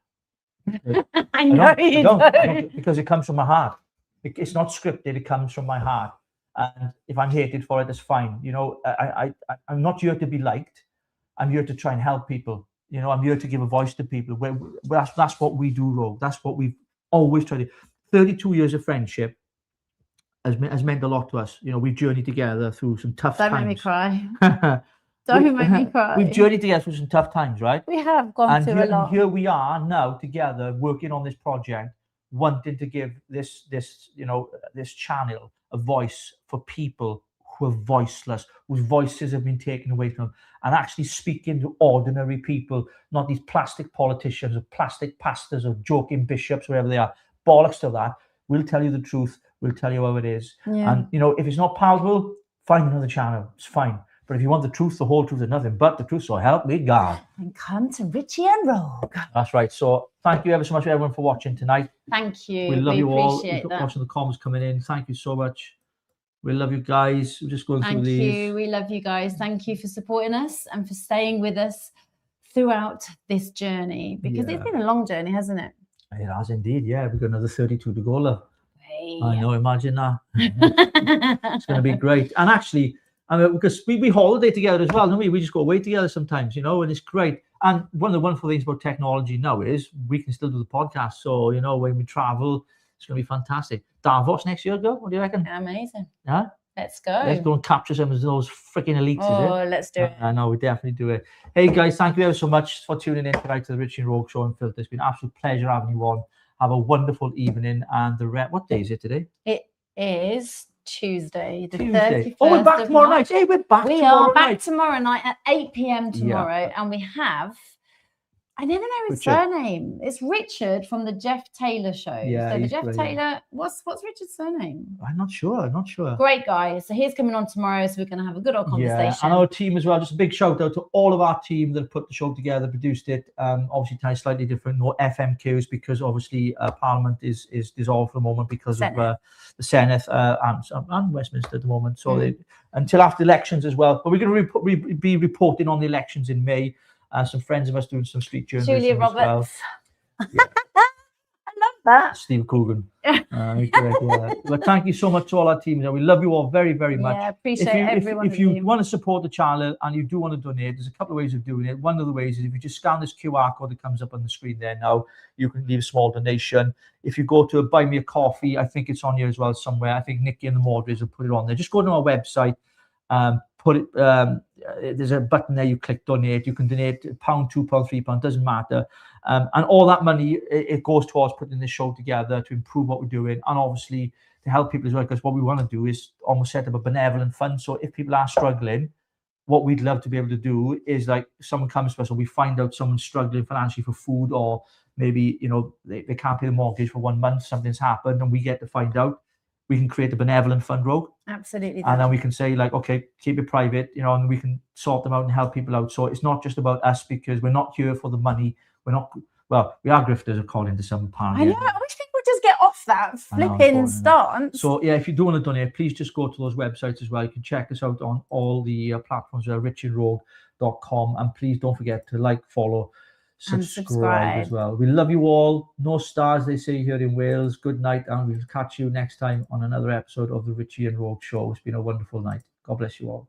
I know you don't, because it comes from my heart. It's not scripted. It comes from my heart. And if I'm hated for it, that's fine. I'm not here to be liked. I'm here to try and help people. I'm here to give a voice to people. That's what we do, Rogue. That's what we've always tried to do. 32 years of friendship has meant a lot to us. We've journeyed together through some tough times. Don't make me cry. Don't make me cry. We've journeyed together through some tough times, right? We have gone through a lot. And here we are now together, working on this project, wanting to give this channel a voice for people who are voiceless, whose voices have been taken away from them, and actually speaking to ordinary people, not these plastic politicians or plastic pastors or joking bishops, wherever they are. Bollocks to that. We'll tell you the truth. We'll tell you how it is. Yeah. And, if it's not palatable, find another channel. It's fine. But if you want the truth, the whole truth, and nothing but the truth, so help me God. And come to Richie and Rogue. That's right. So thank you ever so much, everyone, for watching tonight. Thank you. We love you all. Appreciate that. Watching the comments coming in. Thank you so much. We love you guys. We're just going through these. Thank you. We love you guys. Thank you for supporting us and for staying with us throughout this journey, because it's been a long journey, hasn't it? It has indeed. Yeah, we've got another 32 to go, love. Hey. I know. Imagine that. It's going to be great. And actually, because we holiday together as well, don't we? We just go away together sometimes, and it's great. And one of the wonderful things about technology now is we can still do the podcast. So, when we travel, it's going to be fantastic. Davos next year, girl? What do you reckon? Amazing. Yeah? Let's go. Let's go and capture some of those freaking elites. Oh, let's do it. I know, we definitely do it. Hey, guys, thank you ever so much for tuning in tonight to the Richie Rogue Show and Filter. It's been an absolute pleasure having you on. Have a wonderful evening. And what day is it today? It is Tuesday, the Tuesday. 31st. Oh, we're back tomorrow night. Hey, we're back We tomorrow are back night. tomorrow night at 8 p.m. tomorrow, and we have... I never know his surname. It's Richard from the Jeff Taylor Show. Yeah, so the he's Jeff brilliant. Taylor, what's Richard's surname? I'm not sure. Great guy. So he's coming on tomorrow, so we're going to have a good old conversation. Yeah, and our team as well. Just a big shout out to all of our team that have put the show together, produced it. Obviously, tonight slightly different, no FMQs, because obviously Parliament is dissolved for the moment because of the Senate and Westminster at the moment. So until after elections as well. But we're going to be reporting on the elections in May. Some friends of us doing some street journalism Julia as Roberts. well. Yeah. I love that. Steve Coogan. Correct, yeah. But thank you so much to all our teams, and we love you all very, very much. Yeah, appreciate everyone. If you want to support the channel and you do want to donate, there's a couple of ways of doing it. One of the ways is if you just scan this QR code that comes up on the screen there now, you can leave a small donation. If you go to Buy Me a Coffee, I think it's on here as well somewhere. I think Nikki and the moderators will put it on there. Just go to our website, there's a button there, you click donate. You can donate £1, £2, £3, doesn't matter. And all that money, it goes towards putting this show together to improve what we're doing, and obviously to help people as well, because what we want to do is almost set up a benevolent fund. So if people are struggling, what we'd love to be able to do is, like, someone comes to us and we find out someone's struggling financially for food, or maybe, you know, they can't pay the mortgage for 1 month, something's happened, and we get to find out. We can create a benevolent fund, Rogue. Absolutely. And then we can say, like, okay, keep it private, you know, and we can sort them out and help people out. So it's not just about us, because we're not here for the money. We're not, well, we are grifters, according to some I apparently. know. I wish people would just get off that flipping stance. So yeah, if you do want to donate, please just go to those websites as well. You can check us out on all the platforms, richierogue.com, and please don't forget to like, follow, subscribe as well. We love you all. No stars, they say here in Wales. Good night, and we'll catch you next time on another episode of the Richie and Rogue Show. It's been a wonderful night. God bless you all.